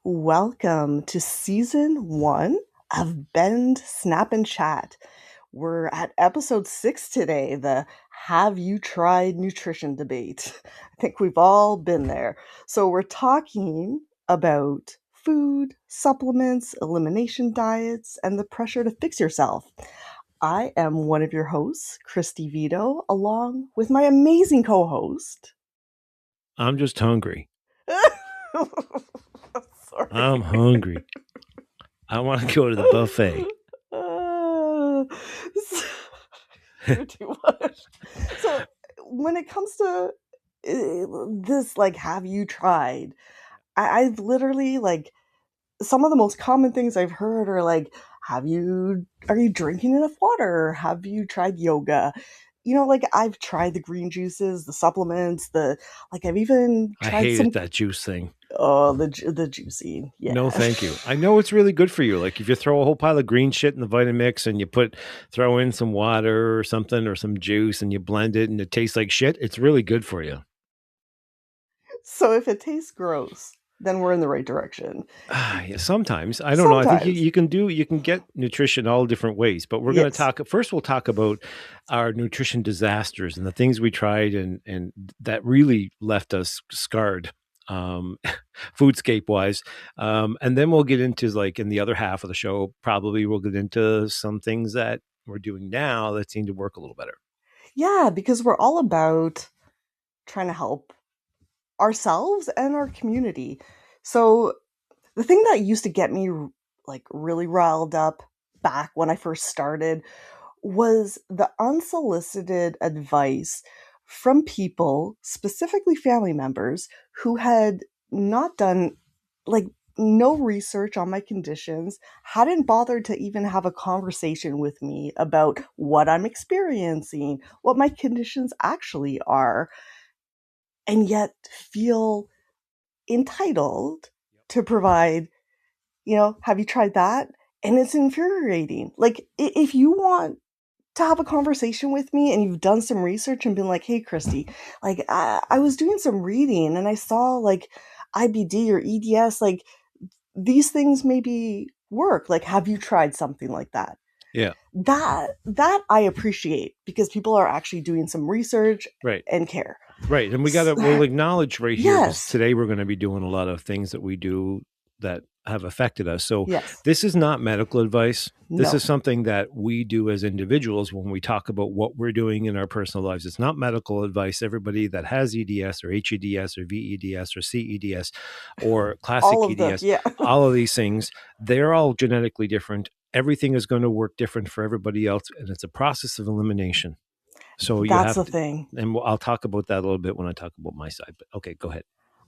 Welcome to season 1 of Bend, Snap, and Chat. We're at episode 6 today, the Have You Tried Nutrition debate. I think we've all been there. So we're talking about food, supplements, elimination diets, and the pressure to fix yourself. I am one of your hosts, Cristie Vito, along with my amazing co-host. I'm just hungry. Sorry. I'm hungry. I want to go to the buffet. You're too much. So when it comes to this, like, have you tried? I've literally, like, some of the most common things I've heard are like, are you drinking enough water? Have you tried yoga? Like, I've tried the green juices, the supplements, I've even I tried hated that juice thing. Oh, the juicy. Yeah. No, thank you. I know it's really good for you. Like if you throw a whole pile of green shit in the Vitamix and you throw in some water or something or some juice and you blend it and it tastes like shit, it's really good for you. So if it tastes gross, then we're in the right direction. Yeah, sometimes. I don't know. I think you can get nutrition all different ways, but we're going to talk. First, we'll talk about our nutrition disasters and the things we tried and that really left us scarred, foodscape wise. And then we'll get into, like, in the other half of the show, probably we'll get into some things that we're doing now that seem to work a little better. Yeah, because we're all about trying to help ourselves and our community. So the thing that used to get me, like, really riled up back when I first started was the unsolicited advice from people, specifically family members, who had not done, like, no research on my conditions, hadn't bothered to even have a conversation with me about what I'm experiencing, what my conditions actually are, and yet feel entitled to provide, have you tried that? And it's infuriating. Like, if you want to have a conversation with me and you've done some research and been like, hey, Cristie, like, I was doing some reading and I saw, like, IBD or EDS, like, these things maybe work. Like, have you tried something like that? Yeah. That I appreciate, because people are actually doing some research, right, and care. Right. And we'll acknowledge right here, because Yes. today we're going to be doing a lot of things that we do that have affected us. So Yes. This is not medical advice. This No. is something that we do as individuals when we talk about what we're doing in our personal lives. It's not medical advice. Everybody that has EDS or HEDS or VEDS or CEDS or classic All of EDS, them, yeah. all of these things, they're all genetically different. Everything is going to work different for everybody else. And it's a process of elimination. So That's the thing. And I'll talk about that a little bit when I talk about my side. But okay, go ahead.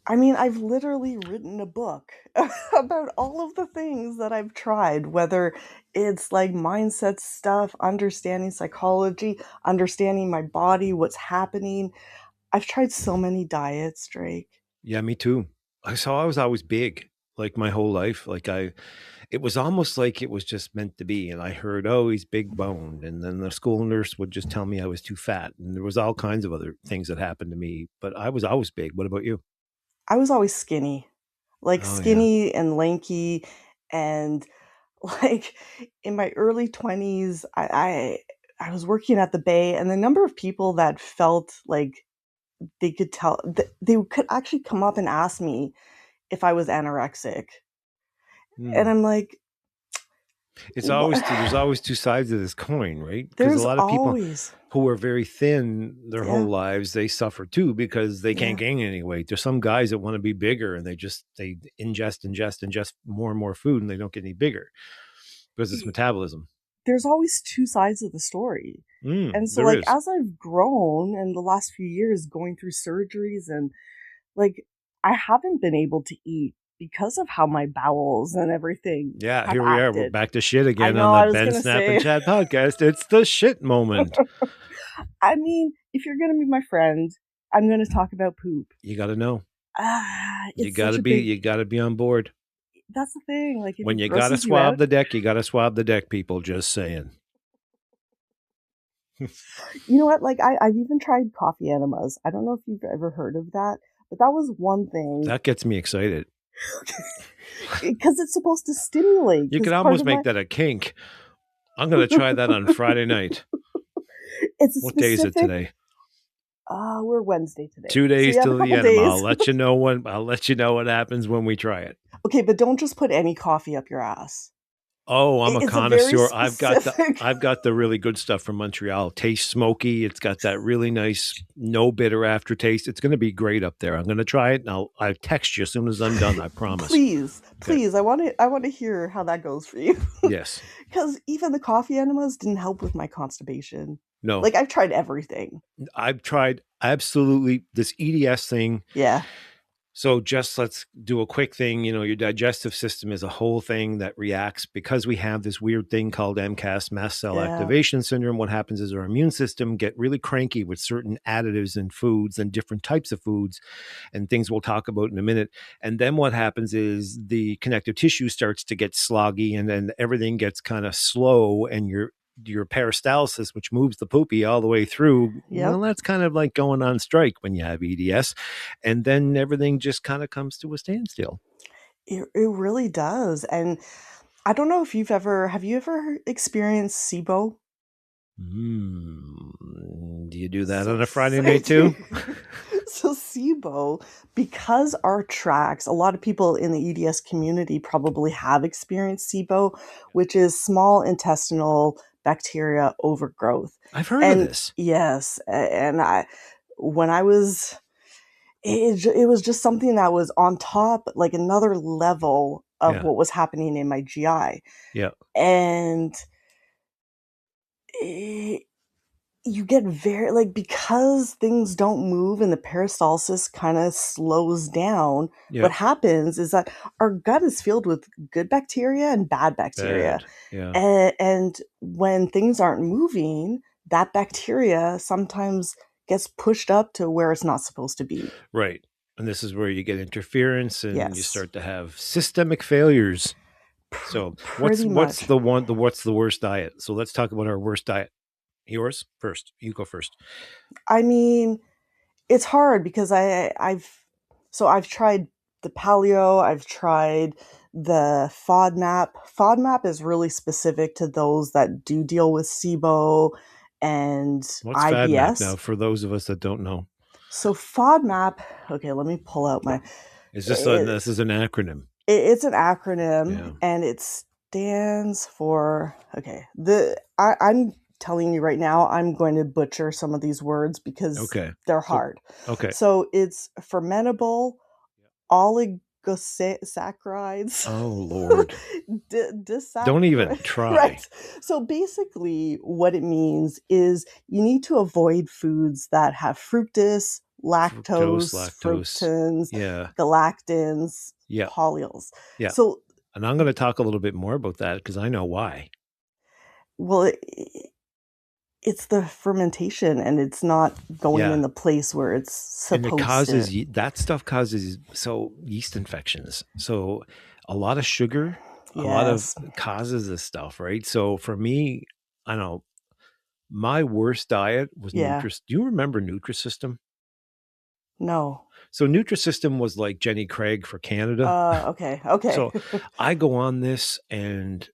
I mean, I've literally written a book about all of the things that I've tried, whether it's like mindset stuff, understanding psychology, understanding my body, what's happening. I've tried so many diets, Drake. Yeah, me too. I was always big, like my whole life. It was almost like it was just meant to be. And I heard, oh, he's big boned. And then the school nurse would just tell me I was too fat. And there was all kinds of other things that happened to me. But I was always big. What about you? I was always skinny, like skinny and lanky. And like in my early 20s, I was working at the Bay, and the number of people that felt like they could tell, they could actually come up and ask me if I was anorexic. And I'm like, there's always two sides of this coin, right? Because a lot of people who are very thin their whole lives, they suffer too because they can't gain any weight. There's some guys that want to be bigger and they ingest more and more food and they don't get any bigger because it's metabolism. There's always two sides of the story. And so, like, as I've grown in the last few years going through surgeries, and like, I haven't been able to eat because of how my bowels and everything. Yeah, here we are. We're back to shit again on the Ben, Snap, and Chat podcast. It's the shit moment. I mean, if you're going to be my friend, I'm going to talk about poop. You got to know. You got to be on board. That's the thing. Like, when you got to swab the deck, you got to swab the deck, people. Just saying. You know what? Like, I've even tried coffee enemas. I don't know if you've ever heard of that, but that was one thing. That gets me excited. Because it's supposed to stimulate. You could Because part almost of make my that a kink. I'm going to try that on Friday night. it's a What day is it specific. today? We're Wednesday today, 2 days so you have a till the couple enema. days. I'll let you know what happens when we try it. Okay, but don't just put any coffee up your ass. Oh, I'm a It's a very connoisseur. specific. I've got the really good stuff from Montreal. Tastes smoky. It's got that really nice, no bitter aftertaste. It's going to be great up there. I'm going to try it, and I'll text you as soon as I'm done. I promise. Please, Okay. please, I want to hear how that goes for you. Yes. Because even the coffee enemas didn't help with my constipation. No. Like I've tried everything. I've tried absolutely this EDS thing. Yeah. So just let's do a quick thing. Your digestive system is a whole thing that reacts because we have this weird thing called MCAS, mast cell activation syndrome. What happens is our immune system get really cranky with certain additives in foods and different types of foods and things we'll talk about in a minute. And then what happens is the connective tissue starts to get sloggy and then everything gets kind of slow and your peristalsis, which moves the poopy all the way through, well, that's kind of like going on strike when you have EDS. And then everything just kind of comes to a standstill. It really does. And I don't know if have you ever experienced SIBO? Do you do that on a Friday night too? So SIBO, because our tracts, a lot of people in the EDS community probably have experienced SIBO, which is small intestinal bacteria overgrowth. I've heard of this. Yes, and when I was, it was just something that was on top, like another level of what was happening in my GI. Yeah, and you get very because things don't move and the peristalsis kind of slows down. What happens is that our gut is filled with good bacteria and bad bacteria. And when things aren't moving, that bacteria sometimes gets pushed up to where it's not supposed to be. Right. And this is where you get interference and you start to have systemic failures. So what's the worst diet? So let's talk about our worst diet. Yours first. You go first. I mean, it's hard because I've tried the paleo, I've tried the FODMAP. FODMAP is really specific to those that do deal with SIBO and what's IBS. FODMAP now for those of us that don't know? So FODMAP, okay, let me pull out my... this is an acronym? It's an acronym and it stands for... Okay, I'm telling you right now, I'm going to butcher some of these words because they're hard. So it's fermentable oligosaccharides. Oh, Lord. Don't even try. Right. So basically what it means is you need to avoid foods that have fructose, lactose, fructans, galactans, polyols. Yeah. So, and I'm going to talk a little bit more about that because I know why. Well, it's the fermentation and it's not going in the place where it's supposed to. And it causes that stuff causes yeast infections. So a lot of sugar, a lot of causes this stuff, right? So for me, I know my worst diet was Nutrisystem. Do you remember Nutrisystem? No. So Nutrisystem was like Jenny Craig for Canada. Okay. So I go on this and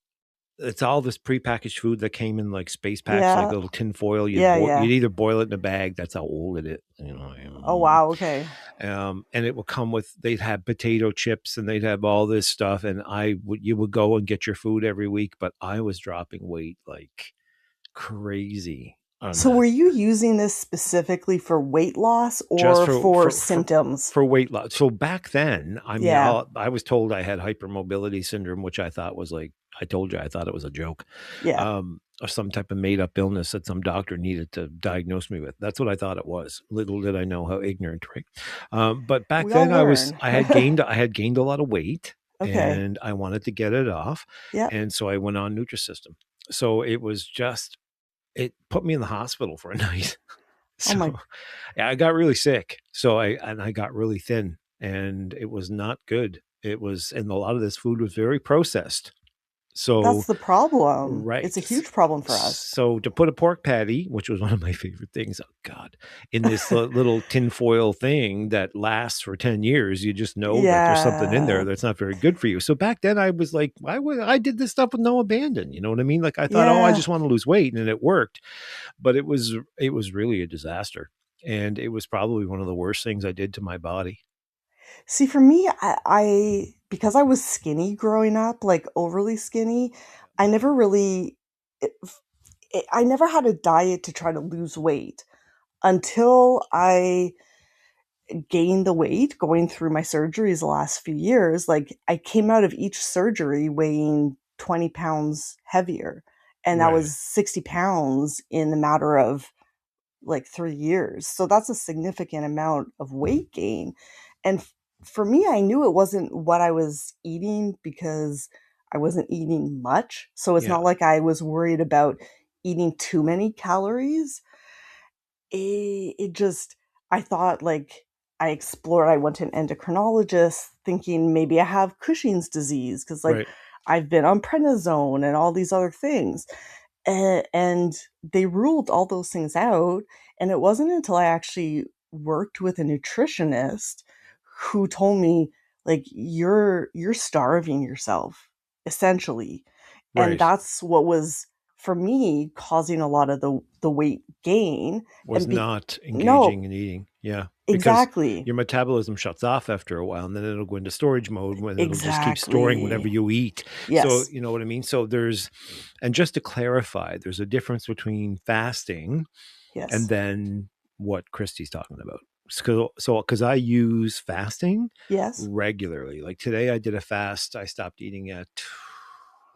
it's all this prepackaged food that came in like space packs, like little tin foil. You'd either boil it in a bag. That's how old it is. Oh, wow. Okay. And it would come with, they'd have potato chips and they'd have all this stuff. And you would go and get your food every week, but I was dropping weight like crazy. So were you using this specifically for weight loss or for symptoms? For weight loss. So back then, I was told I had hypermobility syndrome, which I thought was like, I told you, I thought it was a joke. Or some type of made up illness that some doctor needed to diagnose me with. That's what I thought it was. Little did I know how ignorant, right? But back then I had gained a lot of weight and I wanted to get it off. And so I went on Nutrisystem. So it was just, it put me in the hospital for a night. I got really sick. So I got really thin and it was not good. And a lot of this food was very processed. So That's the problem. right. It's a huge problem for us. So to put a pork patty, which was one of my favorite things, oh God, in this little tinfoil thing that lasts for 10 years, you just know that there's something in there Yeah. that's not very good for you. So back then I was like, I did this stuff with no abandon. You know what I mean? Like I thought, oh, I Yeah. just want to lose weight, and it worked. But it was really a disaster. And it was probably one of the worst things I did to my body. See, for me, because I was skinny growing up, like overly skinny, I never really, it, I never had a diet to try to lose weight until I gained the weight going through my surgeries the last few years. Like I came out of each surgery weighing 20 pounds heavier, and that Right. was 60 pounds in the matter of like 3 years. So that's a significant amount of weight gain. And for me, I knew it wasn't what I was eating because I wasn't eating much. So it's Yeah. not like I was worried about eating too many calories. It just, I thought like, I went to an endocrinologist thinking maybe I have Cushing's disease because like Right. I've been on prednisone and all these other things. And they ruled all those things out. And it wasn't until I actually worked with a nutritionist who told me, like, you're starving yourself, essentially. And Right. that's what was for me causing a lot of the weight gain. Was And be not no, engaging in eating. Yeah. Because exactly. your metabolism shuts off after a while, and then it'll go into storage mode when it'll just keep storing whatever Exactly. you eat. So, Yes. you know what I mean? So and just to clarify, there's a difference between fasting and Yes. then what Christie's talking about. So, because I use fasting Yes. regularly. Like today, I did a fast. I stopped eating at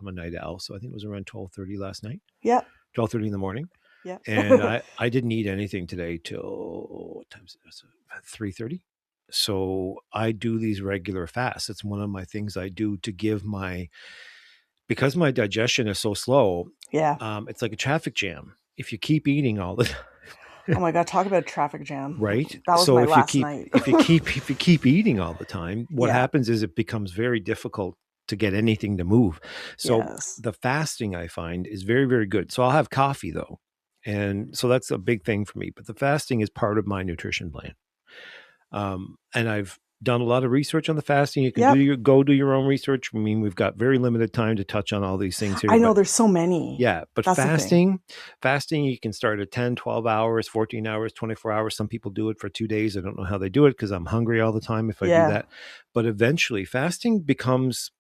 I'm a night owl, so I think it was around 12:30 last night, Yep. 12:30 in the morning, Yep. and I didn't eat anything today till what time is it? 3:30. So I do these regular fasts. It's one of my things I do to give because my digestion is so slow. Yeah. It's like a traffic jam. If you keep eating all the time, Oh my god, talk about a traffic jam. right? That was So my if you last keep night. if you keep eating all the time, what Yeah. happens is it becomes very difficult to get anything to move. So Yes. the fasting I find is very, very good. So I'll have coffee though. And so that's a big thing for me. But the fasting is part of my nutrition plan. And I've done a lot of research on the fasting. You can Yep. go do your own research. I mean, we've got very limited time to touch on all these things here, I know but there's so many. yeah, but That's the thing. fasting, you can start at 10, 12 hours, 14 hours, 24 hours. Some people do it for 2 days. I don't know how they do it because I'm hungry all the time if I do Yeah. that. But eventually fasting becomes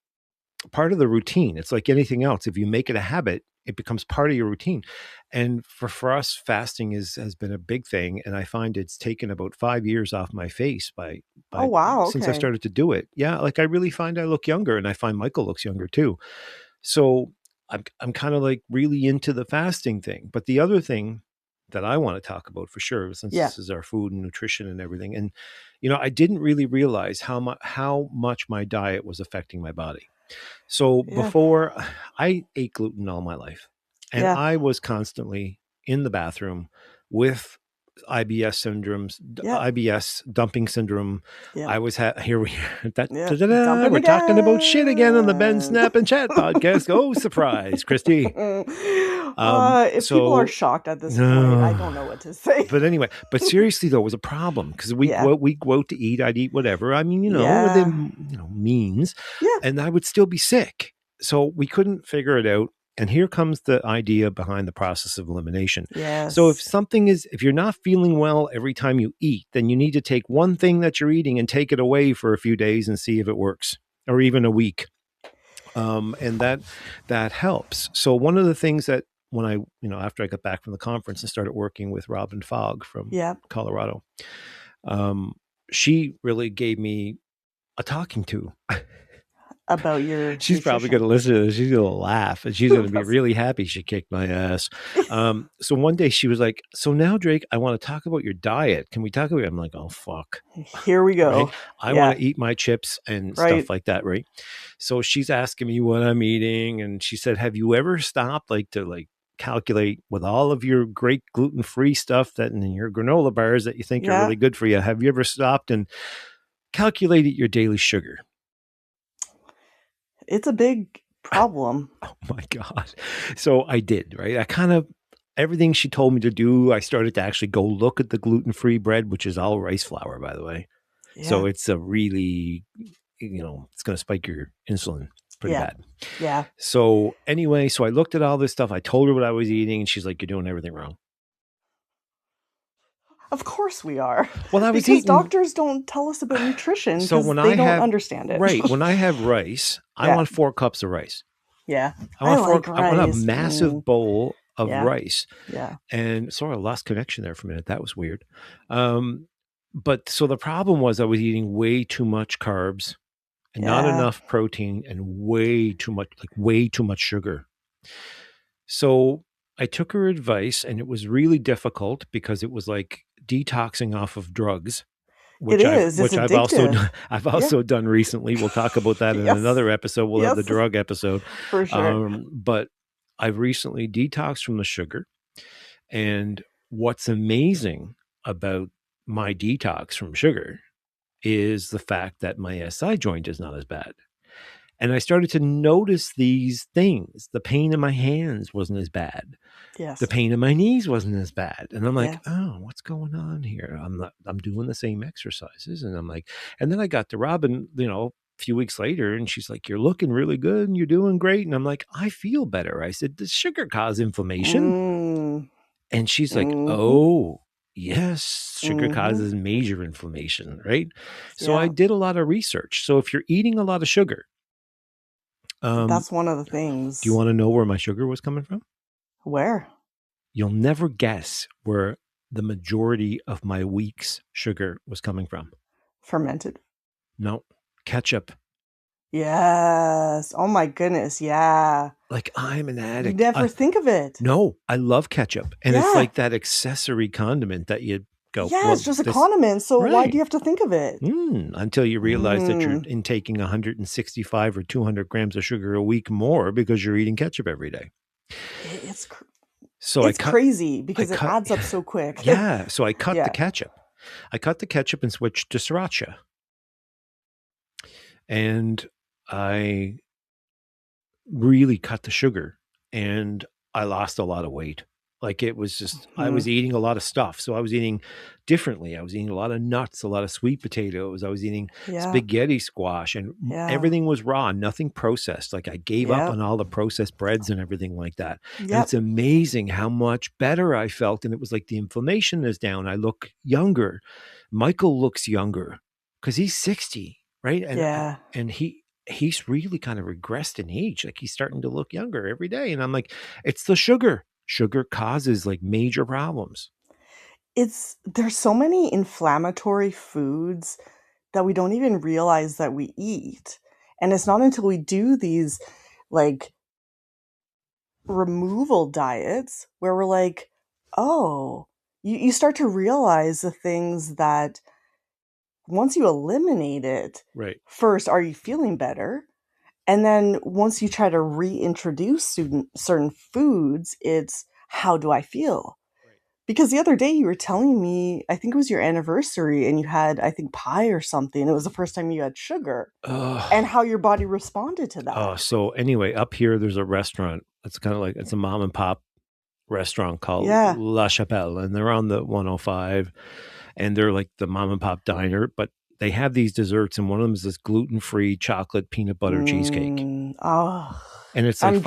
part of the routine. It's like anything else. If you make it a habit, it becomes part of your routine. And for us, fasting has been a big thing. And I find it's taken about 5 years off my face Oh by wow, since I okay. started to do it. Yeah, like I really find I look younger, and I find Michael looks younger too. So I'm kind of like really into the fasting thing. But the other thing that I want to talk about for sure, since Yeah. this is our food and nutrition and everything, and I didn't really realize how much my diet was affecting my body. So Yeah. before, I ate gluten all my life, and Yeah. I was constantly in the bathroom with Yeah. IBS dumping syndrome. Yeah. I was here we that Yeah. da-da-da, Dumping we're talking about shit again on the Ben again. Snap and Chat podcast. Oh, surprise, Christy. If people are So shocked at this point, I no. don't know what to say. But anyway, but seriously though, it was a problem because Yeah. we go out to eat. I'd eat whatever. I mean, Yeah. within means, Yeah. and I would still be sick. So we couldn't figure it out. And here comes the idea behind the process of elimination. So Yes. if you're not feeling well every time you eat, then you need to take one thing that you're eating and take it away for a few days and see if it works, or even a week. And that helps. So one of the things that when I, after I got back from the conference and started working with Robin Fogg from Yeah. Colorado, she really gave me a talking to. About your She's probably going nutrition. to listen to this. She's going to laugh, and she's going to be That's really happy she kicked my ass. So one day she was like, "So now, Drake, I want to talk about your diet. Can we talk about it?" I'm like, "Oh fuck." Here we Right. go. I want Yeah. to eat my chips and stuff Right. like that. Right. So she's asking me what I'm eating. And she said, have you ever stopped to calculate with all of your great gluten-free stuff that in your granola bars that you think are Yeah. really good for you? Have you ever stopped and calculated your daily sugar? It's a big problem. Oh my God. So I did, right? I kind of, everything she told me to do, I started to actually go look at the gluten-free bread, which is all rice flour, by the way. So Yeah. it's a really, it's going to spike your insulin pretty Yeah. bad. Yeah. So anyway, so I looked at all this stuff. I told her what I was eating, and she's like, "You're doing everything wrong." Of course we are. Well, I was Because eating. doctors don't tell us about nutrition So because when they I don't have, understand it. right, when I have rice, I Yeah. want 4 cups of rice. Yeah. I I want like I want a rice. massive bowl of Yeah. rice. Yeah. And sorry, I lost connection there for a minute. That was weird. But so the problem was I was eating way too much carbs and not Yeah. enough protein and way too much sugar. So I took her advice, and it was really difficult because it was like detoxing off of drugs, It is. It's which I've also addictive. I've Yeah. also done recently. We'll talk about that in Yes. another episode. We'll have the Yes. drug episode. For sure. But I've recently detoxed from the sugar. And what's amazing about my detox from sugar is the fact that my SI joint is not as bad. And I started to notice these things. The pain in my hands wasn't as bad. The Yes. pain in my knees wasn't as bad. And I'm like, Yes. oh, what's going on here? I'm doing the same exercises. And I'm like, and then I got to Robin, a few weeks later, and she's like, you're looking really good and you're doing great. And I'm like, I feel better. I said, does sugar cause inflammation? Mm. And she's like, Mm-hmm. oh, yes, sugar Mm-hmm. causes major inflammation, right? So I Yeah. did a lot of research. So if you're eating a lot of sugar, That's one of the do you things. want to know where my sugar was coming from? Where? You'll never guess where the majority of my week's sugar was coming from. Fermented. No, ketchup. Yes. Oh my goodness. Yeah. Like I'm an You addict. never think of it. No, I love ketchup. And it's Yeah. like that accessory condiment that you go, Yeah, it's well, just a this, condiment, so why do right. you have to think of it? Until you realize that you're intaking 165 or 200 grams of sugar a week more because you're eating ketchup every day. It's So crazy because it adds up so quick. Yeah. So I cut Yeah. the ketchup. I cut the ketchup and switched to sriracha. And I really cut the sugar, and I lost a lot of weight. Like it was just, I was eating a lot of stuff. So I was eating differently. I was eating a lot of nuts, a lot of sweet potatoes. I was eating spaghetti squash, and everything was raw, nothing processed. Like I gave up on all the processed breads and everything like that. And it's amazing how much better I felt. And it was like the inflammation is down. I look younger. Michael looks younger because he's 60, right? And he's really kind of regressed in age. Like he's starting to look younger every day. And I'm like, it's the sugar. Sugar causes like major problems. There's so many inflammatory foods that we don't even realize that we eat. And it's not until we do these like removal diets where we're like, oh, you start to realize the things that once you eliminate it, right? First, are you feeling better? And then once you try to reintroduce certain foods, it's how do I feel? Right. Because the other day you were telling me, I think it was your anniversary, and you had, I think, pie or something. It was the first time you had sugar, and how your body responded to that. So anyway, up here there's a restaurant. It's kind of like, it's a mom and pop restaurant called La Chapelle, and they're on the 105, and they're like the mom and pop diner, but they have these desserts, and one of them is this gluten-free chocolate peanut butter cheesecake. Oh, and it's like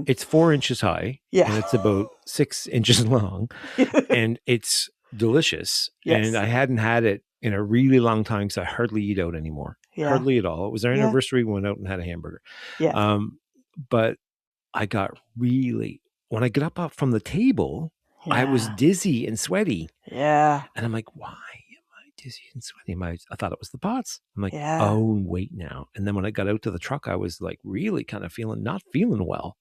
it's 4 inches high, and it's about 6 inches long, and it's delicious. And I hadn't had it in a really long time because I hardly eat out anymore, hardly at all. It was our anniversary. We went out and had a hamburger. But I got really, when I got up from the table, I was dizzy and sweaty. And I'm like, why? Dizzy and sweaty. I thought it was the pots. I'm like, oh, wait now. And then when I got out to the truck, I was like really kind of not feeling well.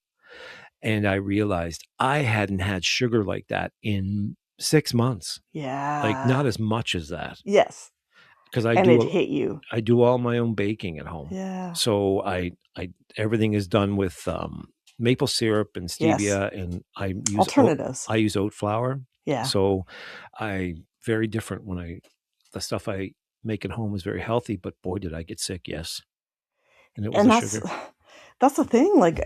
And I realized I hadn't had sugar like that in 6 months. Like not as much as that. Yes. Because it hit you. I do all my own baking at home. Yeah. So everything is done with maple syrup and stevia, and I use alternatives. I use oat flour. Yeah. So very different when the stuff I make at home is very healthy, but boy, did I get sick. Yes. And it was the sugar. That's the thing. Like,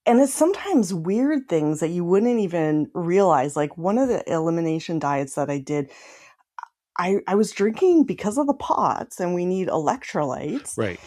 and it's sometimes weird things that you wouldn't even realize. Like one of the elimination diets that I did, I was drinking because of the pots and we need electrolytes. Right.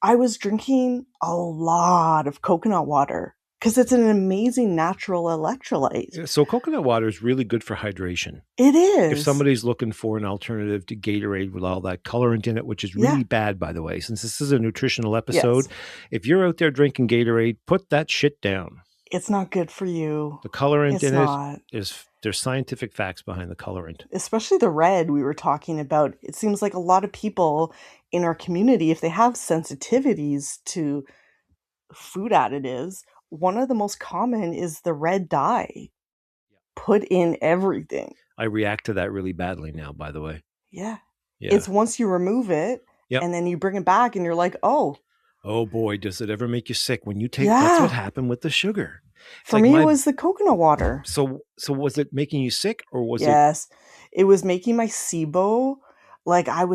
I was drinking a lot of coconut water because it's an amazing natural electrolyte. So coconut water is really good for hydration. It If is. somebody's looking for an alternative to Gatorade with all that colorant in it, which is really bad, by the way, since this is a nutritional episode, if you're out there drinking Gatorade, put that shit down. It's not good for you. The colorant in it is, there's scientific facts behind the colorant. Especially the red we were talking about. It seems like a lot of people in our community, if they have sensitivities to food additives, one of the most common is the red dye put in everything. I react to that really badly now, by the way. Yeah. It's once you remove it and then you bring it back and you're like, oh boy, does it ever make you sick when you take, that's what happened with the sugar. For me, it was the coconut water. So was it making you sick or was it? Yes, it was making my SIBO, like I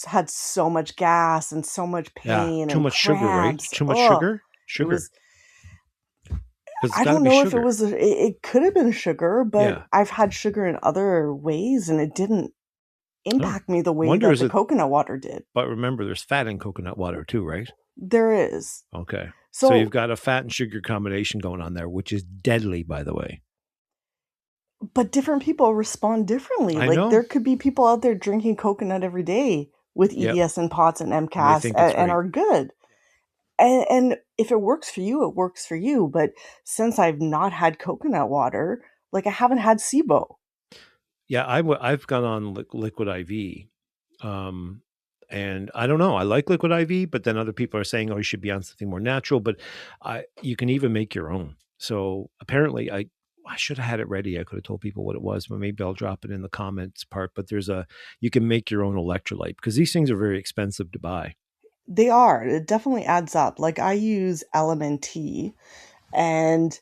had so much gas and so much pain too and much cramps. Sugar, right? Too much sugar? Sugar. I don't know if it was, it could have been sugar, but I've had sugar in other ways and it didn't impact me the way that the coconut water did. But remember, there's fat in coconut water too, right? There is. Okay. So you've got a fat and sugar combination going on there, which is deadly, by the way. But different people respond differently. I know. There could be people out there drinking coconut every day with EDS and POTS and MCAS and are good. And if it works for you, it works for you. But since I've not had coconut water, like I haven't had SIBO. Yeah, I've gone on liquid IV. And I don't know. I like liquid IV, but then other people are saying, "Oh, you should be on something more natural." But you can even make your own. So apparently, I should have had it ready. I could have told people what it was, but maybe I'll drop it in the comments part. But you can make your own electrolyte because these things are very expensive to buy. They are. It definitely adds up. Like I use LMNT, and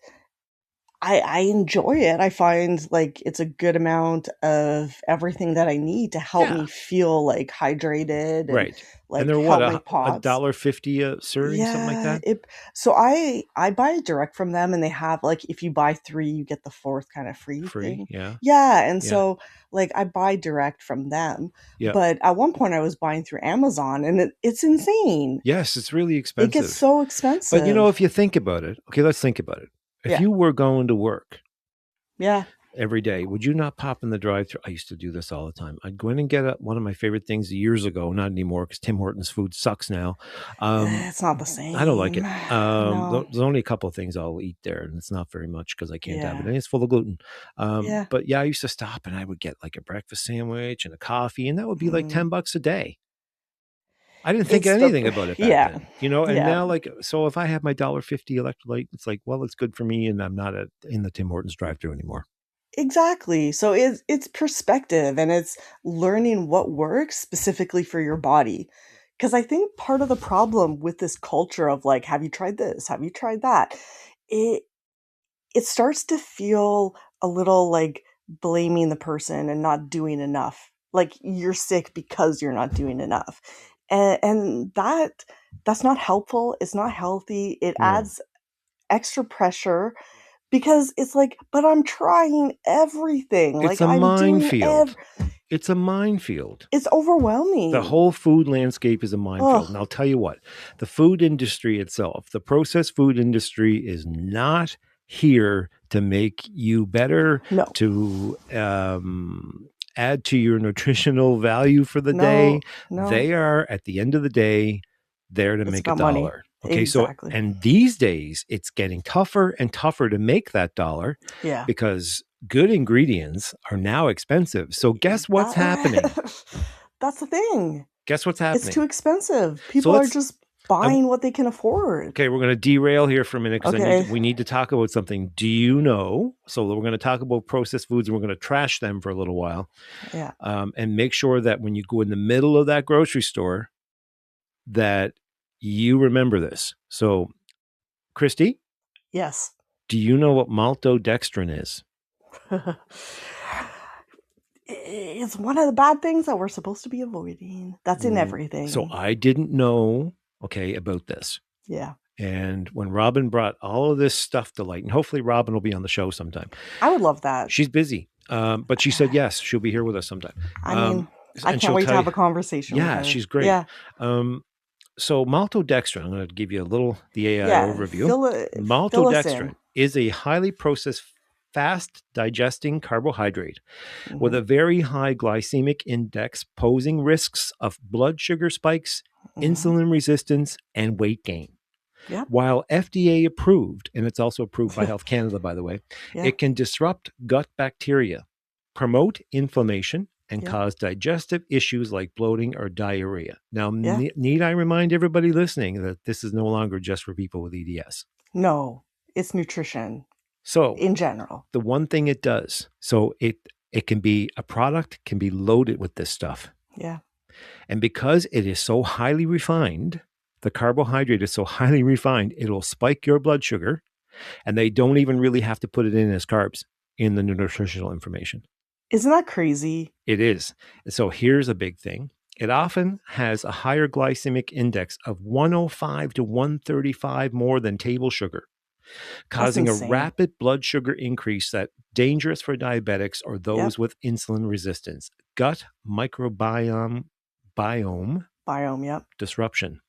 I enjoy it. I find like it's a good amount of everything that I need to help me feel like hydrated. And, right. Like, and they're what, $1.50 a serving, something like that? So I buy it direct from them and they have like, if you buy 3, you get the 4th kind of free thing. Yeah. Yeah. And so like I buy direct from them. But at one point I was buying through Amazon and it's insane. Yes, it's really expensive. It gets so expensive. But if you think about it, okay, let's think about it. If you were going to work every day, would you not pop in the drive-thru? I used to do this all the time. I'd go in and get one of my favorite things years ago, not anymore because Tim Hortons food sucks now. It's not the same. I don't like it. No. There's only a couple of things I'll eat there, and it's not very much because I can't have it. And it's full of gluten. But I used to stop and I would get like a breakfast sandwich and a coffee, and that would be like $10 a day. I didn't think anything about it back then, and now so if I have my $1.50 electrolyte, it's like, well, it's good for me and I'm not in the Tim Hortons drive-thru anymore. Exactly. So it's perspective and it's learning what works specifically for your body. Because I think part of the problem with this culture of like, have you tried this? Have you tried that? It starts to feel a little like blaming the person and not doing enough. Like you're sick because you're not doing enough. And that's not helpful. It's not healthy. It adds extra pressure because it's like, but I'm trying everything. It's a minefield. It's a minefield. It's overwhelming. The whole food landscape is a minefield. And I'll tell you what, the food industry itself, the processed food industry is not here to make you better, to add to your nutritional value for the day. They are, at the end of the day, there to make $1. Money. Okay, exactly. So, and these days, it's getting tougher and tougher to make that $1 because good ingredients are now expensive. So guess what's happening? That's the thing. Guess what's happening? It's too expensive. People are just buying what they can afford. Okay, we're going to derail here for a minute because we need to talk about something. Do you know? So we're going to talk about processed foods and we're going to trash them for a little while. Yeah. And make sure that when you go in the middle of that grocery store, that you remember this. So, Cristie? Yes. Do you know what maltodextrin is? It's one of the bad things that we're supposed to be avoiding. That's in everything. So I didn't know, about this. Yeah. And when Robin brought all of this stuff to light, and hopefully Robin will be on the show sometime. I would love that. She's busy, but she said yes, she'll be here with us sometime. I mean, I can't wait to have a conversation with her. Yeah, she's great. Yeah. So maltodextrin, I'm going to give you the AI overview. Maltodextrin is a highly processed, fast digesting carbohydrate with a very high glycemic index, posing risks of blood sugar spikes, insulin resistance, and weight gain. Yep. While FDA approved, and it's also approved by Health Canada, by the way, it can disrupt gut bacteria, promote inflammation, and cause digestive issues like bloating or diarrhea. Now, need I remind everybody listening that this is no longer just for people with EDS? No, it's nutrition. So, in general, the one thing it does, so it can be a product can be loaded with this stuff. Yeah. And because it is so highly refined, the carbohydrate is so highly refined, it'll spike your blood sugar, and they don't even really have to put it in as carbs in the nutritional information. Isn't that crazy? It is. So here's a big thing. It often has a higher glycemic index of 105 to 135 more than table sugar, causing a rapid blood sugar increase that's dangerous for diabetics or those with insulin resistance. Gut microbiome disruption.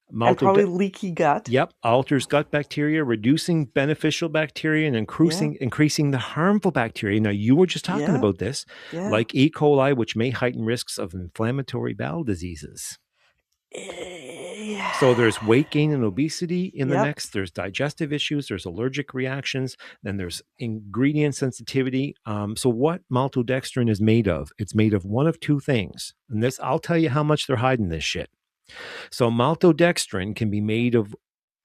And probably leaky gut. Yep. Alters gut bacteria, reducing beneficial bacteria and increasing the harmful bacteria. Now, you were just talking about this, like E. coli, which may heighten risks of inflammatory bowel diseases. So there's weight gain and obesity in the mix. There's digestive issues. There's allergic reactions. Then there's ingredient sensitivity. So what maltodextrin is made of? It's made of one of two things. And this, I'll tell you how much they're hiding this shit. So maltodextrin can be made of,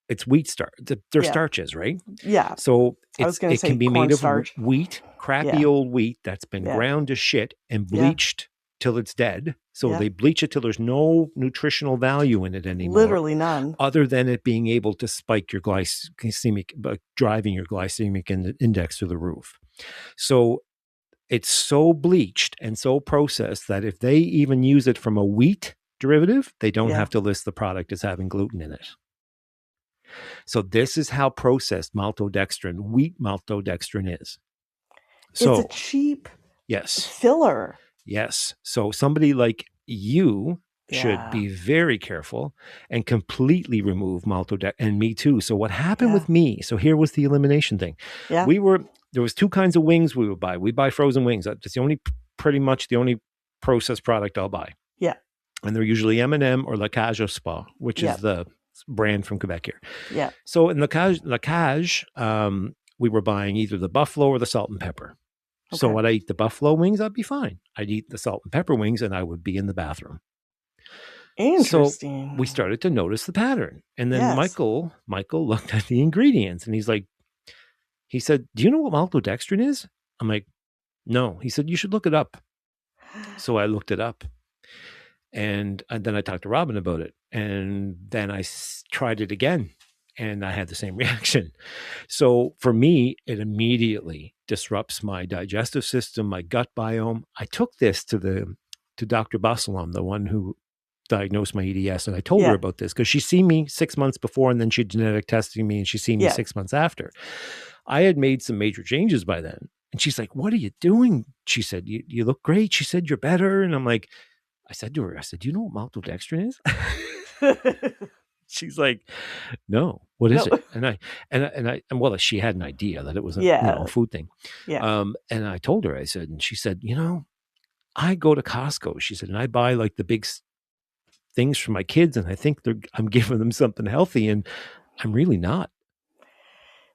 it's wheat starch. They're starches, right? Yeah. So it can be made of wheat, crappy old wheat that's been ground to shit and bleached till it's dead. So they bleach it till there's no nutritional value in it anymore. Literally none. Other than it being able to spike your glycemic, driving your glycemic index through the roof. So it's so bleached and so processed that if they even use it from a wheat derivative, they don't have to list the product as having gluten in it. So this is how processed maltodextrin, wheat maltodextrin is. So it's a cheap filler. Yes. So somebody like you should be very careful and completely remove maltodextrin, and me too. So what happened with me? So here was the elimination thing. Yeah. There was two kinds of wings we would buy. We buy frozen wings. That's pretty much the only processed product I'll buy. Yeah. And they're usually M&M or La Cage au Spa, which is the brand from Quebec here. Yeah. So in La Cage, we were buying either the buffalo or the salt and pepper. Okay. So when I eat the buffalo wings, I'd be fine. I'd eat the salt and pepper wings and I would be in the bathroom. Interesting. So we started to notice the pattern. And then Michael looked at the ingredients and he said, do you know what maltodextrin is? I'm like, no. He said, you should look it up. So I looked it up. And then I talked to Robin about it. And then I tried it again. And I had the same reaction. So for me, it immediately disrupts my digestive system, my gut biome. I took this to Dr. Bassalam, the one who diagnosed my EDS. And I told her about this because she's seen me 6 months before and then she genetic tested me and she's seen me 6 months after. I had made some major changes by then. And she's like, what are you doing? She said, you look great. She said, you're better. And I'm like, I said to her, do you know what maltodextrin is? She's like, no, what is it? And well, she had an idea that it was a food thing. Yeah. And I told her, and she said, I go to Costco. She said, and I buy like the big things for my kids. And I think I'm giving them something healthy and I'm really not.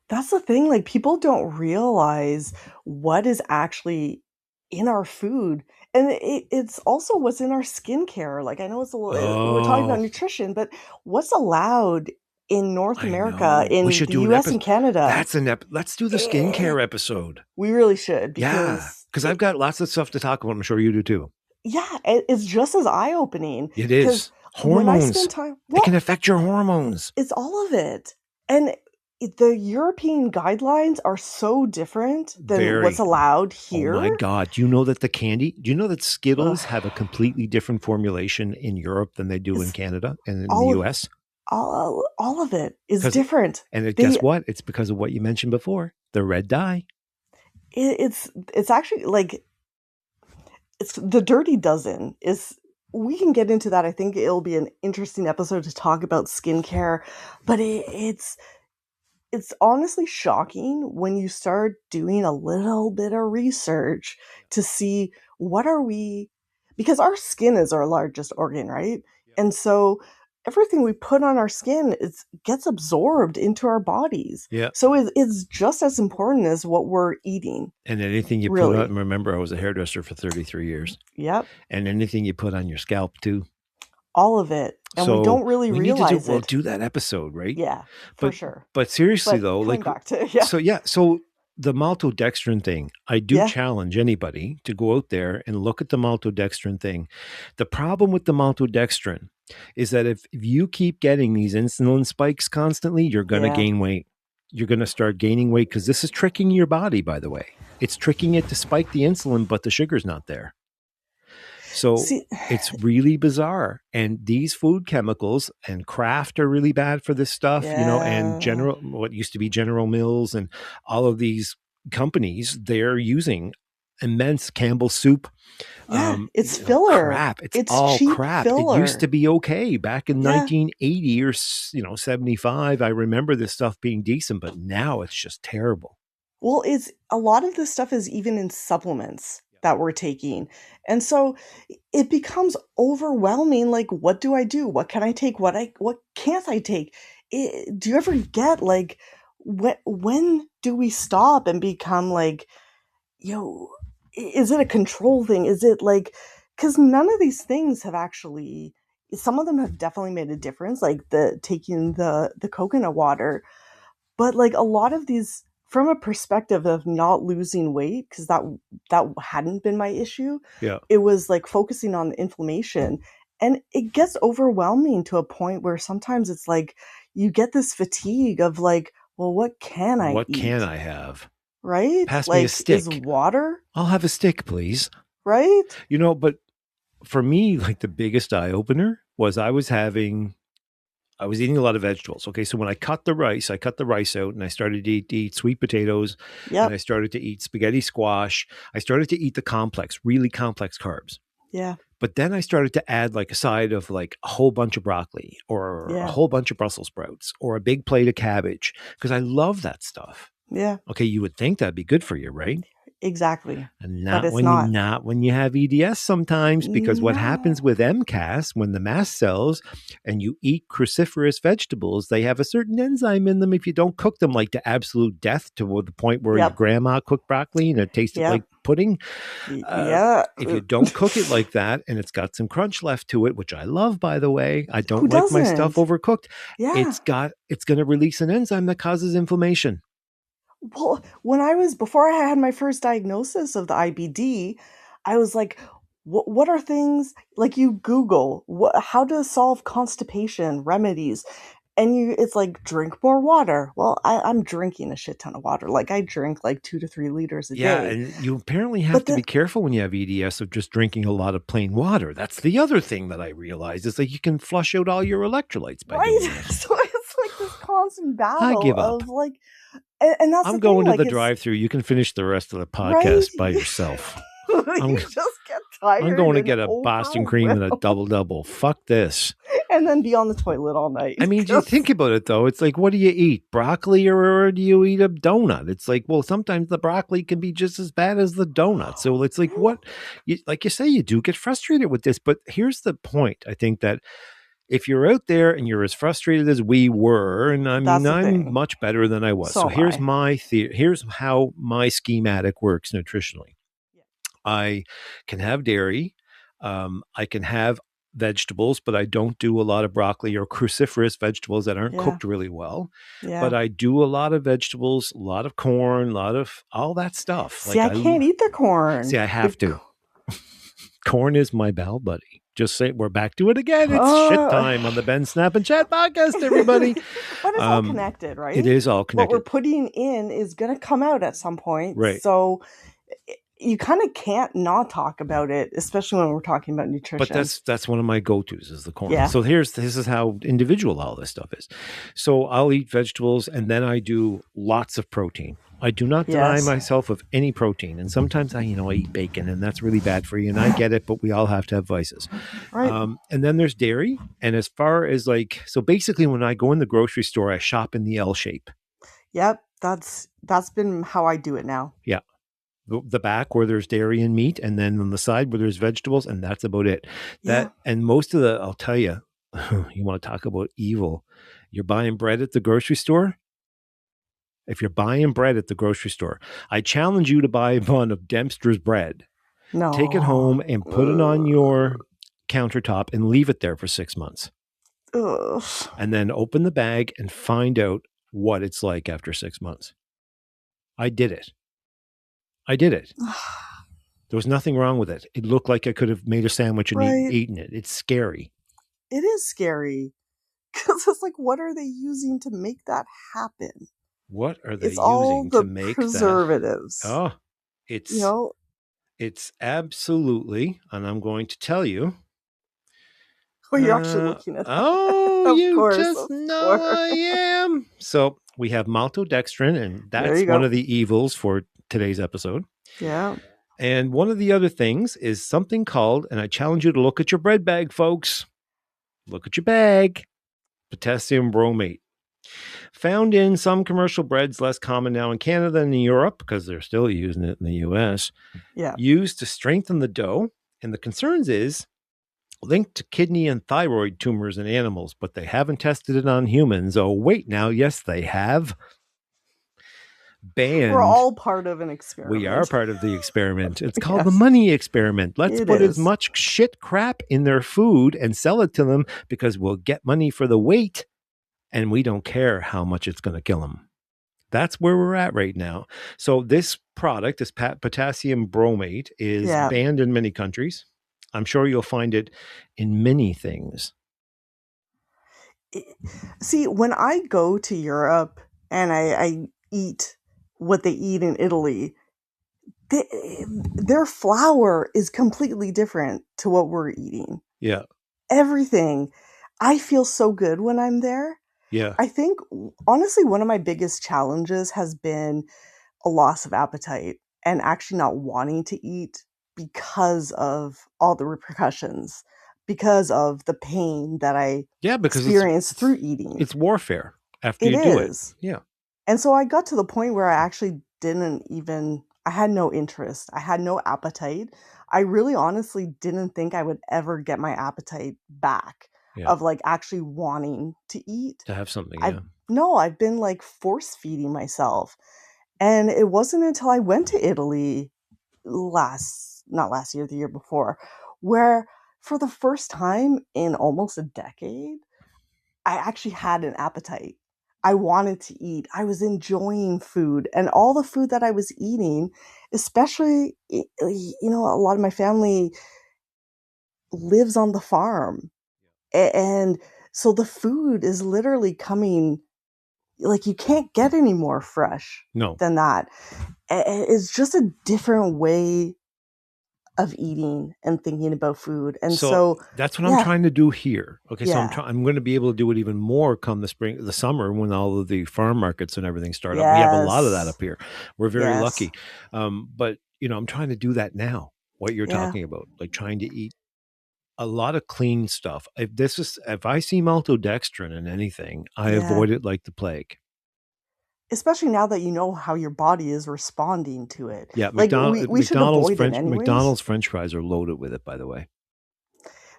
That's the thing. Like people don't realize what is actually in our food. And it's also what's in our skincare. Like I know it's a little, we're talking about nutrition, but what's allowed in North America, in the US and Canada. Let's do the skincare episode. We really should. Because I've got lots of stuff to talk about. I'm sure you do too. Yeah, it's just as eye-opening. It is. Hormones. When I spend time, it can affect your hormones. It's all of it. And the European guidelines are so different than what's allowed here. Oh my God. Do you know that Skittles have a completely different formulation in Europe than they do in Canada and in the US? all of it is different. And guess what? It's because of what you mentioned before, the red dye. It's actually like, it's the dirty dozen is, we can get into that. I think it'll be an interesting episode to talk about skincare, but it's honestly shocking when you start doing a little bit of research to see what are we, because our skin is our largest organ, right? And so everything we put on our skin gets absorbed into our bodies. Yeah. So it's just as important as what we're eating. And anything you put on, remember, I was a hairdresser for 33 years. Yep. And anything you put on your scalp too. All of it. And so we don't really realize it. We'll do that episode, right? Yeah, for sure. But seriously though, like, so the maltodextrin thing, I do challenge anybody to go out there and look at the maltodextrin thing. The problem with the maltodextrin is that if you keep getting these insulin spikes constantly, you're going to gain weight. You're going to start gaining weight because this is tricking your body, by the way. It's tricking it to spike the insulin, but the sugar's not there. So it's really bizarre. And these food chemicals and Kraft are really bad for this stuff, and what used to be General Mills and all of these companies, they're using immense Campbell's soup. It's filler. Crap. It's all crap. Filler. It used to be okay back in 1980 or 75. I remember this stuff being decent, but now it's just terrible. Well, it's a lot of this stuff is even in supplements that we're taking. And so it becomes overwhelming. Like, what do I do? What can I take? What can't I take? Do you ever get like, when do we stop and become like, is it a control thing? Is it like, because none of these things have actually, some of them have definitely made a difference, like taking the coconut water, but like a lot of these, from a perspective of not losing weight, because that hadn't been my issue. Yeah. It was like focusing on the inflammation. And it gets overwhelming to a point where sometimes it's like you get this fatigue of like, well, what can I eat? What can I have? Right? Pass me a stick. Is water? I'll have a stick, please. Right? But for me, like the biggest eye opener was I was eating a lot of vegetables. Okay. So when I cut the rice out and I started to eat sweet potatoes and I started to eat spaghetti squash. I started to eat the really complex carbs. Yeah. But then I started to add like a side of like a whole bunch of broccoli or a whole bunch of Brussels sprouts or a big plate of cabbage because I love that stuff. Yeah. Okay. You would think that'd be good for you, right? Exactly. And not when you have EDS sometimes, because what happens with MCAS, when the mast cells and you eat cruciferous vegetables, they have a certain enzyme in them. If you don't cook them like to absolute death to the point where your grandma cooked broccoli and it tasted like pudding. If you don't cook it like that and it's got some crunch left to it, which I love, by the way, I don't like my stuff overcooked. Yeah. It's going to release an enzyme that causes inflammation. Well, before I had my first diagnosis of the IBD, I was like, what are things, like you Google, how to solve constipation remedies, and it's like, drink more water. Well, I'm drinking a shit ton of water. Like I drink like 2 to 3 liters a day. Yeah, and you apparently have to be careful when you have EDS of just drinking a lot of plain water. That's the other thing that I realized is like you can flush out all your electrolytes by doing that. So it's like this constant battle I give up. of like, and that's I'm going to the drive-through. You can finish the rest of the podcast by yourself. You just get tired. I'm going to get a Boston cream and a double. Fuck this. And then be on the toilet all night. I mean, do you think about it though? It's like, what do you eat? Broccoli or do you eat a donut? It's like, well, sometimes the broccoli can be just as bad as the donut. So it's like, like you say, you do get frustrated with this. But here's the point. I think that if you're out there and you're as frustrated as we were, and I mean, I'm much better than I was. So here's my theory. Here's how my schematic works nutritionally. Yeah. I can have dairy. I can have vegetables, but I don't do a lot of broccoli or cruciferous vegetables that aren't cooked really well. Yeah. But I do a lot of vegetables, a lot of corn, a lot of all that stuff. See, I can't eat the corn. See, I have to. Corn is my bowel buddy. Just say we're back to it again. It's shit time on the Ben Snap and Chat podcast, everybody. But it's all connected, right? It is all connected. What we're putting in is going to come out at some point. Right. So you kind of can't not talk about it, especially when we're talking about nutrition. But that's one of my go-tos is the corn. Yeah. So this is how individual all this stuff is. So I'll eat vegetables and then I do lots of protein. I do not deny myself of any protein. And sometimes I eat bacon and that's really bad for you. And I get it, but we all have to have vices. Right. And then there's dairy. And as far as so basically when I go in the grocery store, I shop in the L shape. Yep. That's been how I do it now. Yeah. The back where there's dairy and meat, and then on the side where there's vegetables, and that's about it. And most of I'll tell you, you want to talk about evil. You're buying bread at the grocery store. If you're buying bread at the grocery store, I challenge you to buy a bun of Dempster's bread. No. Take it home and put it on your countertop and leave it there for 6 months. Ugh. And then open the bag and find out what it's like after 6 months. I did it. There was nothing wrong with it. It looked like I could have made a sandwich and eaten it. It's scary. It is scary. Because it's like, what are they using to make that happen? What are they using to make preservatives? That? Oh, it's absolutely, and I'm going to tell you. Oh, you're actually looking at that. Oh, you just know I am. So we have maltodextrin, and that's one of the evils for today's episode. Yeah. And one of the other things is something called, and I challenge you to look at your bread bag, folks. Look at your bag. Potassium bromate. Found in some commercial breads, less common now in Canada and in Europe, because they're still using it in the US. Yeah. Used to strengthen the dough. And the concerns is linked to kidney and thyroid tumors in animals, but they haven't tested it on humans. Oh, wait now. Yes, they have. Banned. We're all part of an experiment. We are part of the experiment. It's called the money experiment. Let's put as much shit crap in their food and sell it to them because we'll get money for the weight and we don't care how much it's going to kill them. That's where we're at right now. So this product, this potassium bromate, is banned in many countries. I'm sure you'll find it in many things. See, when I go to Europe and I eat what they eat in Italy, their flour is completely different to what we're eating. Yeah. Everything. I feel so good when I'm there. Yeah. I think, honestly, one of my biggest challenges has been a loss of appetite and actually not wanting to eat because of all the repercussions, because of the pain that I experience through eating. It's warfare after you do it. Yeah. And so I got to the point where I actually I had no interest. I had no appetite. I really honestly didn't think I would ever get my appetite back of actually wanting to eat. To have something, I've been force feeding myself. And it wasn't until I went to Italy not last year, the year before, where for the first time in almost a decade, I actually had an appetite. I wanted to eat. I was enjoying food, and all the food that I was eating, especially, a lot of my family lives on the farm. And so the food is literally coming, you can't get any more fresh than that. It's just a different way of eating and thinking about food. And so that's what I'm trying to do here. Okay. So I'm going to be able to do it even more come the summer when all of the farm markets and everything start up. We have a lot of that up here. We're very lucky. But I'm trying to do that now, what you're talking about, trying to eat a lot of clean stuff. If I see maltodextrin in anything, I avoid it like the plague. Especially now that you know how your body is responding to it. Yeah, we should avoid it anyways. McDonald's French fries are loaded with it, by the way.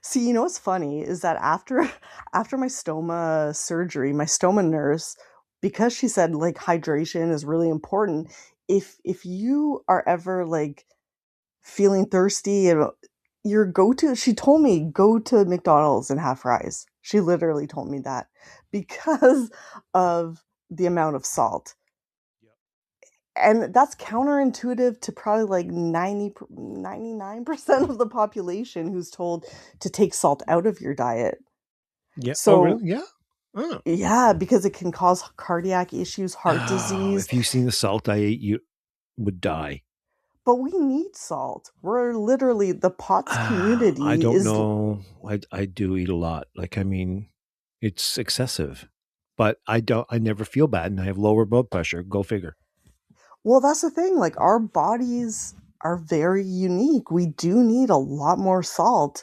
See, what's funny is that after my stoma surgery, my stoma nurse, because she said hydration is really important, if you are ever feeling thirsty and she told me go to McDonald's and have fries. She literally told me that because of the amount of salt. And that's counterintuitive to probably 99% of the population who's told to take salt out of your diet. Yeah. So, really? Yeah. Oh. Yeah, because it can cause cardiac issues, heart disease. If you've seen the salt I ate, you would die. But we need salt. We're literally the POTS I community don't is. know. I do eat a lot. Like, I mean, it's excessive, but I never feel bad, and I have lower blood pressure. Go figure. Well, that's the thing. Like, our bodies are very unique. We do need a lot more salt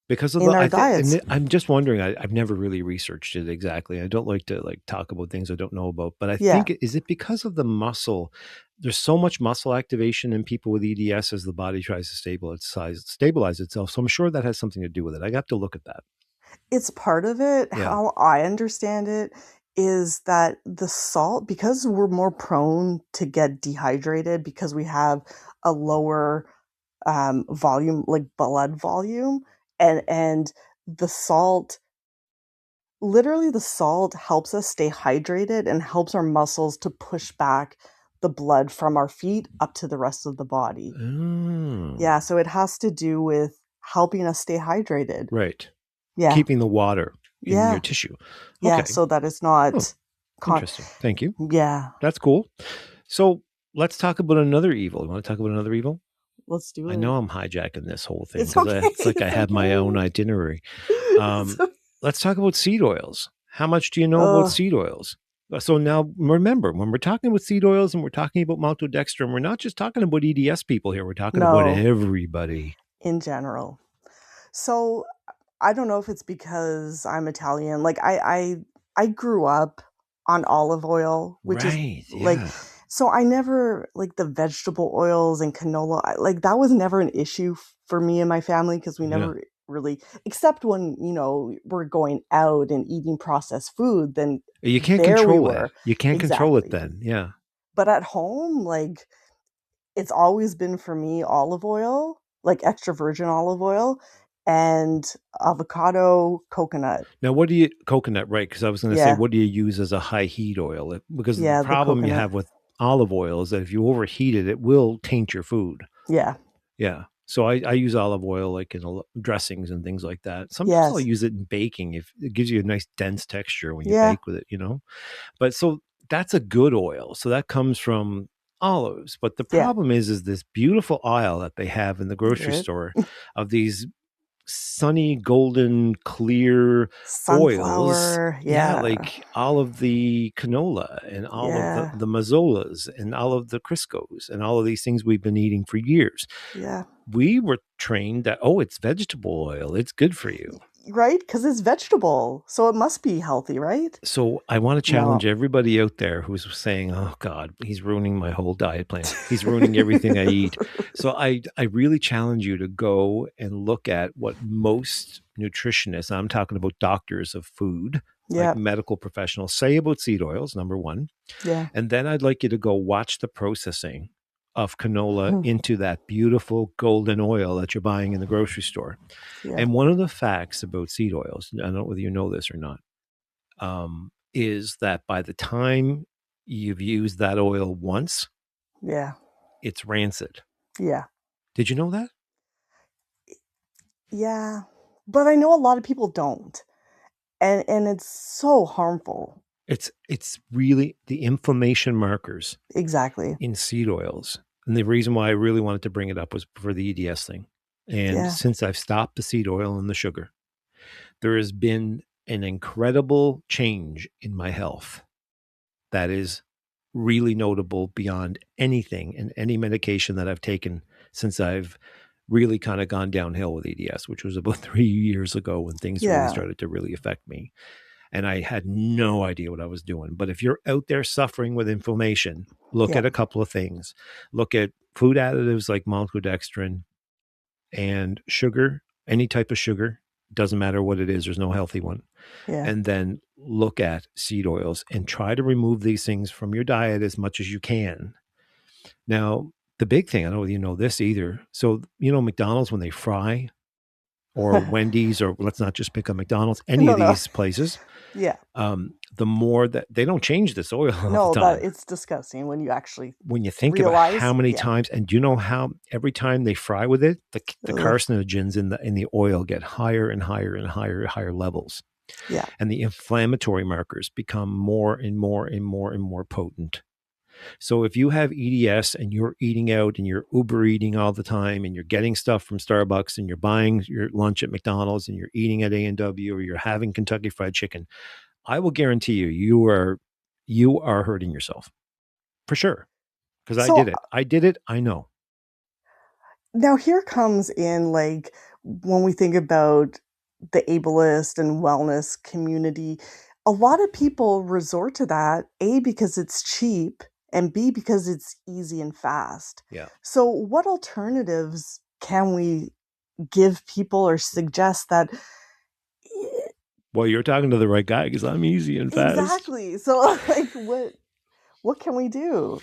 Because of in the, our I think, diets. and I'm just wondering. I've never really researched it exactly. I don't like to like talk about things I don't know about, but I Yeah, think is it because of the muscle? There's so much muscle activation in people with EDS as the body tries to stabilize itself. So I'm sure that has something to do with it. I got to look at that. it's part of it. Yeah. How I understand it is that the salt, because we're more prone to get dehydrated because we have a lower volume, like blood volume, and the salt, literally the salt helps us stay hydrated and helps our muscles to push back the blood from our feet up to the rest of the body. Oh, Yeah, so it has to do with helping us stay hydrated. right. Yeah, Keeping the water in your yeah, tissue. yeah, Okay. so that it's Oh, not interesting. Thank you. yeah, That's cool. So let's talk about another evil. You want to talk about another evil? let's do I it. know I'm hijacking this whole thing It's because okay. it's like I It's have my own okay. itinerary. It's Um, okay. let's talk about seed oils. How much do you know about Ugh, seed oils? So now remember, when we're talking about seed oils and we're talking about maltodextrin, we're not just talking about EDS people here. We're talking about no, everybody. in general. So I don't know if it's because I'm Italian. Like I grew up on olive oil, which is Right. like, Yeah. so I never, like, the vegetable oils and canola, like that was never an issue for me and my family because we Yeah. never really, except when, we're going out and eating processed food, then You can't there we control it. were. You can't control it Exactly. then. Yeah. But at home, like, it's always been for me olive oil, like extra virgin olive oil, and avocado, coconut. Now, what do you coconut, right? Because I was going to say, Yeah, what do you use as a high heat oil? Because the yeah, the problem you coconut. have with olive oil is that if you overheat it, it will taint your food. Yeah. Yeah. So I use olive oil like in dressings and things like that. Sometimes I'll Yes. use it in baking if it gives you a nice dense texture when you Yeah. bake with it. But so that's a good oil. So that comes from olives. But the Yeah. problem is this beautiful aisle that they have in the grocery Good. store of these sunny, golden, clear oils. Sunflower. Yeah, Yeah. like all of the canola and all of the, Yeah. the mazzolas and all of the Criscos and all of these things we've been eating for years. Yeah. We were trained that, oh, it's vegetable oil. It's good for you. Right? Because it's vegetable. So it must be healthy, right? So I want to challenge No. everybody out there who's saying, "Oh God, he's ruining my whole diet plan. He's ruining everything I eat." So I really challenge you to go and look at what most nutritionists, I'm talking about doctors of food, like Yeah. medical professionals, say about seed oils. Number one, Yeah. and then I'd like you to go watch the processing of canola Hmm. into that beautiful golden oil that you're buying in the grocery store. Yeah. And one of the facts about seed oils, I don't know whether you know this or not, is that by the time you've used that oil once, Yeah. it's rancid. Yeah. Did you know that? Yeah. But I know a lot of people don't. And it's so harmful. It's really the inflammation markers Exactly. in seed oils. And the reason why I really wanted to bring it up was for the EDS thing. And Yeah. since I've stopped the seed oil and the sugar, there has been an incredible change in my health that is really notable beyond anything and any medication that I've taken since I've really kind of gone downhill with EDS, which was about 3 years ago when things really Yeah. started to really affect me. And I had no idea what I was doing. But if you're out there suffering with inflammation, look Yeah. at a couple of things. Look at food additives like maltodextrin and sugar, any type of sugar. Doesn't matter what it is, there's no healthy one. Yeah. And then look at seed oils and try to remove these things from your diet as much as you can. Now, the big thing, I don't know whether you know this either. So, McDonald's, when they fry, or Wendy's, or let's not just pick on McDonald's, any No, of no. these places, Yeah. the more that they don't change this oil all the No, that time. it's disgusting when you actually When you think about how realize. many Yeah. times, and do you know how every time they fry with it, the Ugh. carcinogens in the oil get higher and higher and higher levels, Yeah. and the inflammatory markers become more and more and more and more potent. So if you have EDS and you're eating out and you're Uber eating all the time and you're getting stuff from Starbucks and you're buying your lunch at McDonald's and you're eating at A&W or you're having Kentucky Fried Chicken, I will guarantee you are hurting yourself for sure. Because I did So it. I did it. I know. now here comes in like when we think about the ableist and wellness community, a lot of people resort to that, A, because it's cheap, and B, because it's easy and fast. Yeah. So what alternatives can we give people or suggest that Well, you're talking to the right guy because I'm easy and fast. exactly. So like what can we do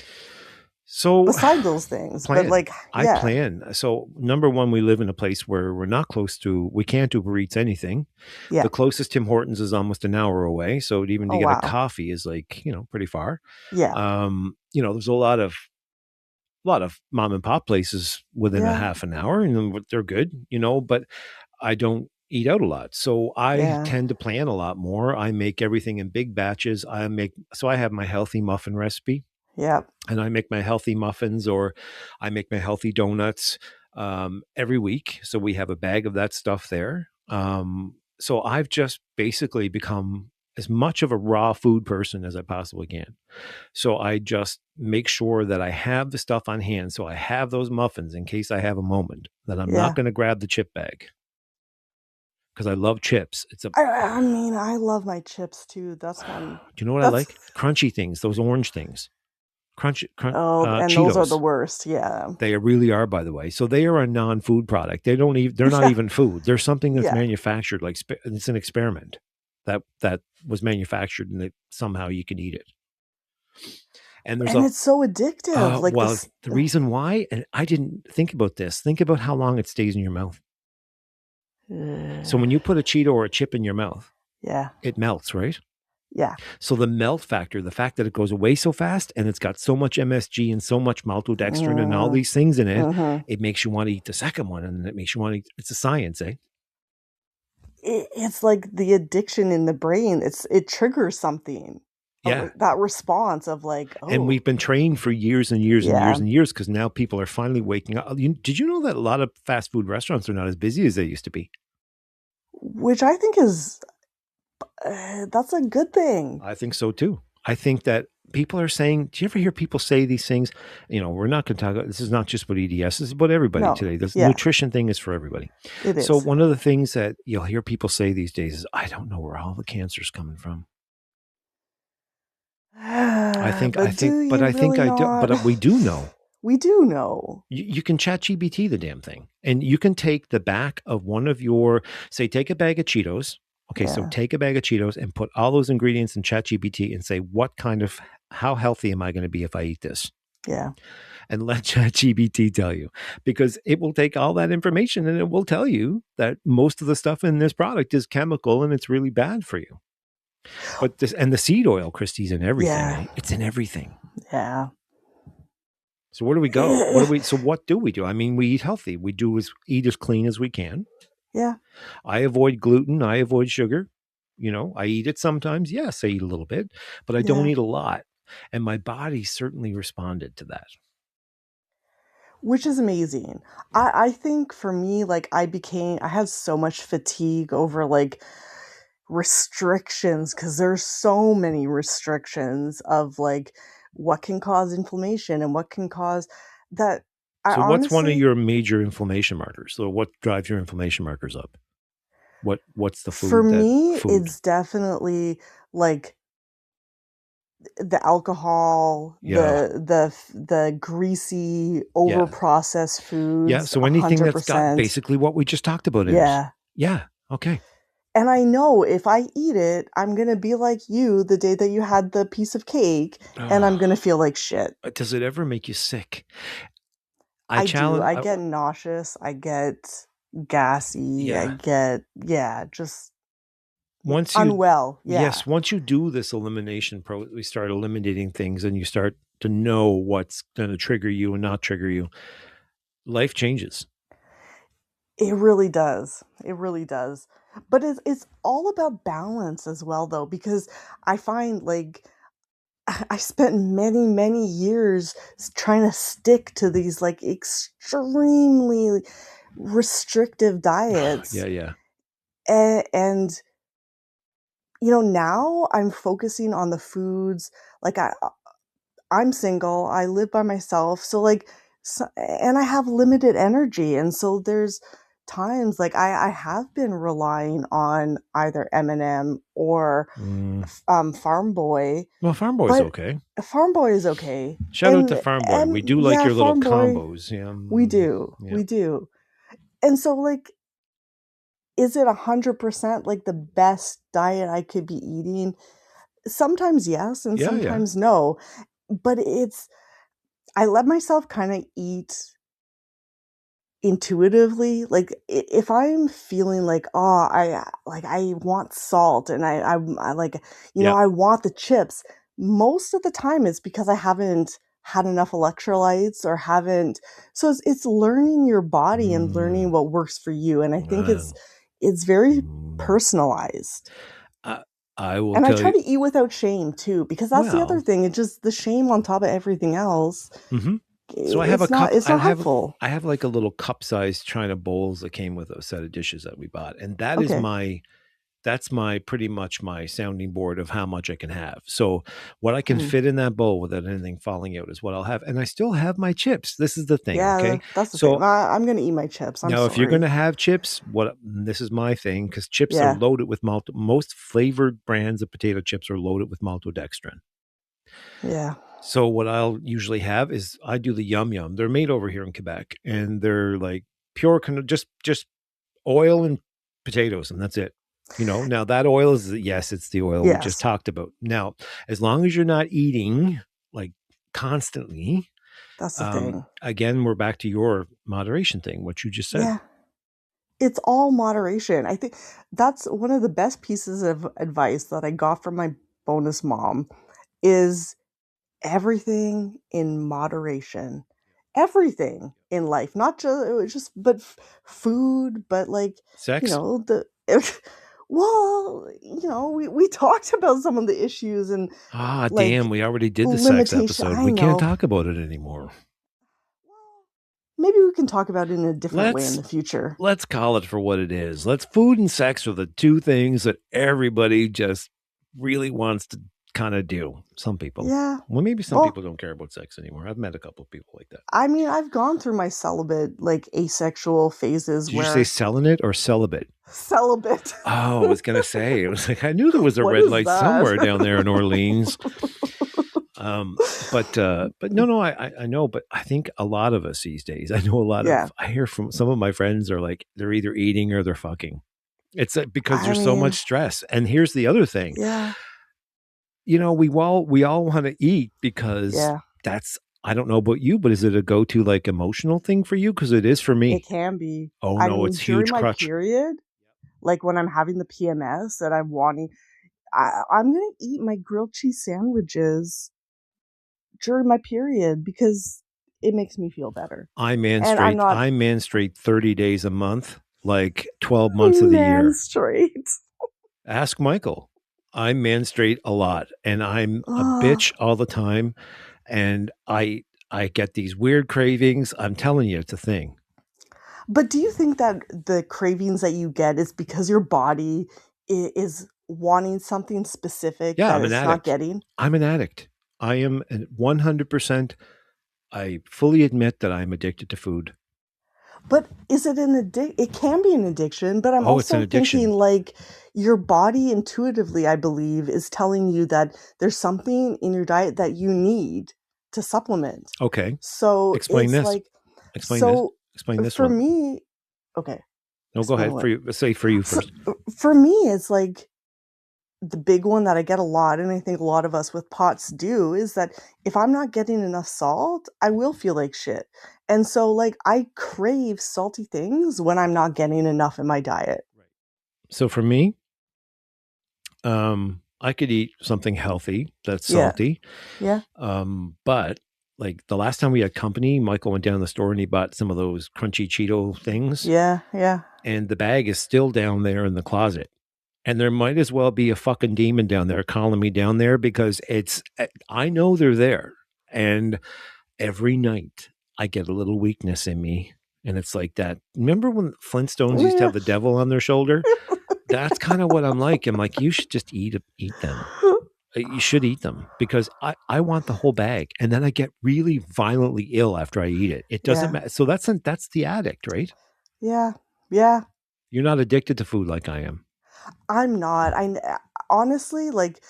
So beside those things? But plan. like I yeah. plan. So number one, we live in a place where we're not close to, we can't Uber Eats anything. Yeah. The closest Tim Hortons is almost an hour away. So even to Oh get a wow. coffee is like, pretty far. Yeah. There's a lot of mom and pop places within a Yeah. half an hour and they're good, but I don't eat out a lot. So I Yeah. tend to plan a lot more. I make everything in big batches. I have my healthy muffin recipe Yeah. and I make my healthy muffins or I make my healthy donuts every week. So we have a bag of that stuff there. So I've just basically become as much of a raw food person as I possibly can. So I just make sure that I have the stuff on hand. So I have those muffins in case I have a moment that I'm not Yeah. going to grab the chip bag because I love chips. I mean, I love my chips too. That's one. Do you know what I That's like? Crunchy things, those orange things, oh, and those are the Cheetos. worst. Yeah. They really are, by the way. So they are a non-food product. They're not Yeah. even food. They're something that's Yeah. manufactured. Like it's an experiment that was manufactured, and that somehow you can eat it. And there's And it's so addictive. Like well, this. the reason why, and I didn't think about this. Think about how long it stays in your mouth. So when you put a Cheeto or a chip in your mouth, Yeah. it melts, right? Yeah. So the melt factor, the fact that it goes away so fast and it's got so much MSG and so much maltodextrin and all Mm, these things in it, hmm. it makes you want to eat the second one, and it makes you want to eat. It's a science, eh? It's like the addiction in the brain. It triggers something. Yeah. That response of like, And oh, we've been trained for years and years and years yeah. and years because now people are finally waking up. Did you know that a lot of fast food restaurants are not as busy as they used to be? Which I think is that's a good thing. I think so too. I think that people are saying, do you ever hear people say these things? We're not going to talk about, this is not just about EDS, this is about everybody No. today. This Yeah. nutrition thing is for everybody. It So is. one of the things that you'll hear people say these days is, I don't know where all the cancer's coming from. But do you I think really I do, not? but we do know. We do know. You can chat GBT the damn thing. And you can take the back of one of your, say, take a bag of Cheetos. Okay, so Yeah. take a bag of Cheetos and put all those ingredients in chat GBT and say, how healthy am I going to be if I eat this? Yeah. And let chat GBT tell you, because it will take all that information and it will tell you that most of the stuff in this product is chemical and it's really bad for you. But the seed oil, Christie's in everything. Yeah. Eh? It's in everything. Yeah. So where do we go? So what do we do? I mean, we eat healthy. We eat as clean as we can. Yeah. I avoid gluten. I avoid sugar. I eat it sometimes. Yes, I eat a little bit, but I don't Yeah. eat a lot. And my body certainly responded to that. Which is amazing. I think for me, like I had so much fatigue over like restrictions because there's so many restrictions of like what can cause inflammation and what can cause that I So what's one of honestly your major inflammation markers? So what drives your inflammation markers up? What's the for food me it's definitely like the alcohol, Yeah. the greasy, Yeah. over-processed Yeah. foods, So anything that's got 100%. basically what we just talked about in it. Yeah. Yeah. Okay. And I know if I eat it, I'm gonna be like you the day that you had the piece of cake, and I'm gonna feel like shit. Does it ever make you sick? I do. I get nauseous. I get gassy. I Yeah. get, yeah, just Once you unwell. Yeah. Yes, once you do this elimination we start eliminating things and you start to know what's going to trigger you and not trigger you. Life changes. It really does. It really does. But it's all about balance as well though, because I find like I spent many years trying to stick to these like extremely restrictive diets. Yeah. And you know, now I'm focusing on the foods. Like I'm single, I live by myself, so like and I have limited energy, and so there's times like I have been relying on either M&M or Farm Boy. Well, Farm Boy's But okay. Farm Boy is okay. Shout out to Farm Boy. We do like Yeah, your little Farm Boy, combos. Yeah. we do. Yeah. We do. And so like, is it 100% like the best diet I could be eating? Sometimes yes, and Yeah. sometimes no. But I let myself kind of eat intuitively. Like if I'm feeling like, oh, I want salt, and I like, you know, Yeah. I want the chips. Most of the time it's because I haven't had enough electrolytes or haven't. So it's learning your body and learning what works for you. And I think it's very personalized. I will And I tell try you. to eat without shame too, because that's the other Well, thing. It's just the shame on top of everything else. So I have a cup. It's not helpful. I have like a little cup-sized china bowls that came with a set of dishes that we bought, and that is Okay. that's my pretty much my sounding board of how much I can have. So what I can Hmm. fit in that bowl without anything falling out is what I'll have, and I still have my chips. This is the thing, Yeah, okay? that's the thing. So I'm gonna eat my chips. I'm now, if you're going sorry. to have chips, what this is my thing, because chips are Yeah. loaded with most flavored brands of potato chips are loaded with maltodextrin. Yeah. So what I'll usually have is I do the yum yum. They're made over here in Quebec, and they're like pure just oil and potatoes, and that's it. You know, now that oil is, yes, it's the oil we just Yes. talked about. Now, as long as you're not eating like constantly, That's the thing. again, we're back to your moderation thing, what you just said. Yeah. It's all moderation. I think that's one of the best pieces of advice that I got from my bonus mom is everything in moderation. Everything in life, not just but food, but like, you Sex? know, well, you know, we talked about some of the issues and Ah, damn, like we already did the sex limitation. episode. I We can't know. talk about it anymore. Well, maybe we can talk about it in a different way in Let's the future. let's call it for what it is. Food and sex are the two things that everybody just really wants to kind of do. Some people. Yeah. Well, maybe some Well, people don't care about sex anymore. I've met a couple of people like that. I mean, I've gone through my celibate, like asexual phases Did you say where selling it or celibate? celibate. Oh, I was gonna say. It was like I knew there was a What red is light that? somewhere down there in Orleans. But no, I know, but I think a lot of us these days, Yeah. I hear from some of my friends are like, they're either eating or they're fucking. It's because I there's so much mean, stress. And here's the other thing, yeah. you know, we all want to eat because Yeah. I don't know about you, but is it a go-to like emotional thing for you? Because it is for It me. can be. Oh I no, mean, it's during huge my crutch. period, like when I'm having the PMS and I'm wanting, I'm going to eat my grilled cheese sandwiches during my period because it makes me feel better. And I'm not I menstruate 30 days a month, like 12 months of the man year. straight. Ask Michael. I menstruate a lot and I'm a Ugh. bitch all the time. And I get these weird cravings. I'm telling you, it's a thing. But do you think that the cravings that you get is because your body is wanting something specific Yeah, that I'm an it's not addict. getting? I'm an addict. I am 100%. I fully admit that I'm addicted to food. But is it an addict? It can be an addiction, but I'm Oh, it's an also thinking addiction. like your body intuitively, I believe, is telling you that there's something in your diet that you need to supplement. Okay. So Explain it's this. like, Explain this. so Explain this for one. me, okay, No, go explain ahead. what. Say for you So first. for me, it's like the big one that I get a lot, and I think a lot of us with POTS do, is that if I'm not getting enough salt, I will feel like shit. And so, like, I crave salty things when I'm not getting enough in my diet. So for me, I could eat something healthy that's Yeah. salty. Yeah. But like the last time we had company, Michael went down to the store and he bought some of those crunchy Cheeto things. Yeah. Yeah. And the bag is still down there in the closet. And there might as well be a fucking demon down there calling me down there, because I know they're there. And every night I get a little weakness in me. And it's like that. Remember when Flintstones used to have the devil on their shoulder? That's kind of what I'm like. I'm like, you should just eat them. You should eat them, because I want the whole bag, and then I get really violently ill after I eat it. It doesn't matter. So that's the addict, right? Yeah. Yeah. You're not addicted to food like I am. I'm not. Honestly, like,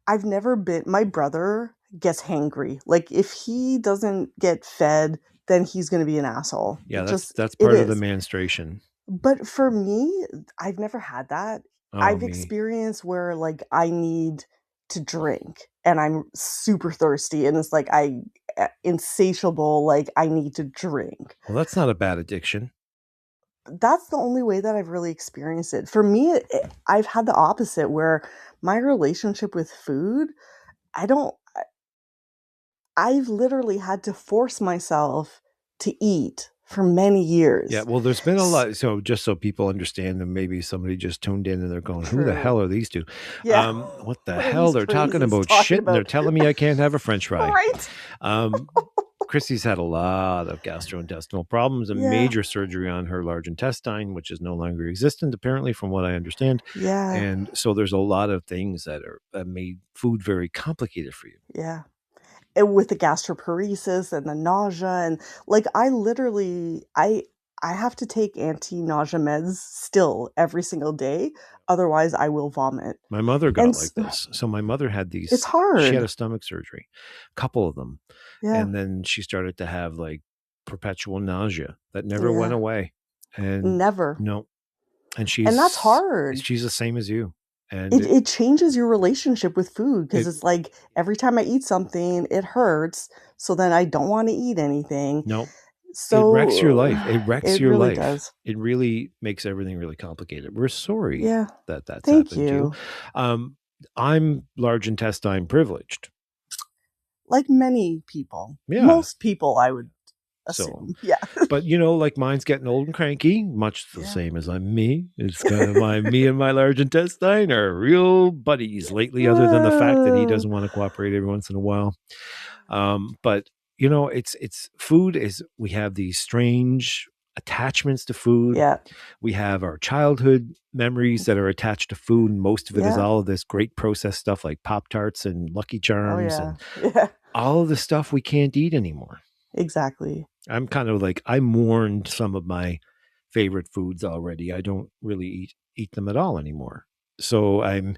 I've never been. My brother gets hangry. Like, if he doesn't get fed, then he's going to be an asshole. Yeah, that's It part of the is. menstruation. But for me, I've never had that. Oh, I've me. experienced where, like, I need to drink and I'm super thirsty, and it's like insatiable, like, I need to drink. Well, that's not a bad addiction. That's the only way that I've really experienced it. For me, I've had the opposite, where my relationship with food, I don't I've literally had to force myself to eat for many years. Yeah, well, there's been a lot. So just so people understand, and maybe somebody just tuned in and they're going, "Who the hell are these two? Yeah. What the What are hell? these They're talking crazies about talking shit, and they're about? telling me I can't have a French fry." Right? Christy's had a lot of gastrointestinal problems, a Yeah. major surgery on her large intestine, which is no longer existent, apparently, from what I understand. Yeah. And so there's a lot of things that made food very complicated for you. Yeah. And with the gastroparesis and the nausea, and like, I have to take anti-nausea meds still every single day, otherwise I will vomit. My mother And got like this. So my mother had it's these, she had hard. a stomach surgery, a couple of them. Yeah. And then she started to have like perpetual nausea that never went Yeah. away. And Never. no, and And that's hard. she's the same as you. And It changes your relationship with food, because it it's like every time I eat something, it hurts. So then I don't want to eat anything. no, it wrecks your So life. It wrecks it your really life. does. It really makes everything really complicated. We're sorry Yeah. that that's Thank happened to you. you. I'm large intestine privileged. Like many people. Yeah. Most people, I would So, assume. Yeah. but like mine's getting old and cranky, much the Yeah. same as me. It's kind of me and my large intestine are real buddies lately, other than the fact that he doesn't want to cooperate every once in a while. But it's food is, we have these strange attachments to food. Yeah. We have our childhood memories that are attached to food, and most of it is Yeah. all of this great processed stuff like Pop-Tarts and Lucky Oh, Charms yeah. and Yeah. all of the stuff we can't eat anymore. Exactly. I'm kind of like, I mourned some of my favorite foods already. I don't really eat them at all anymore. So I'm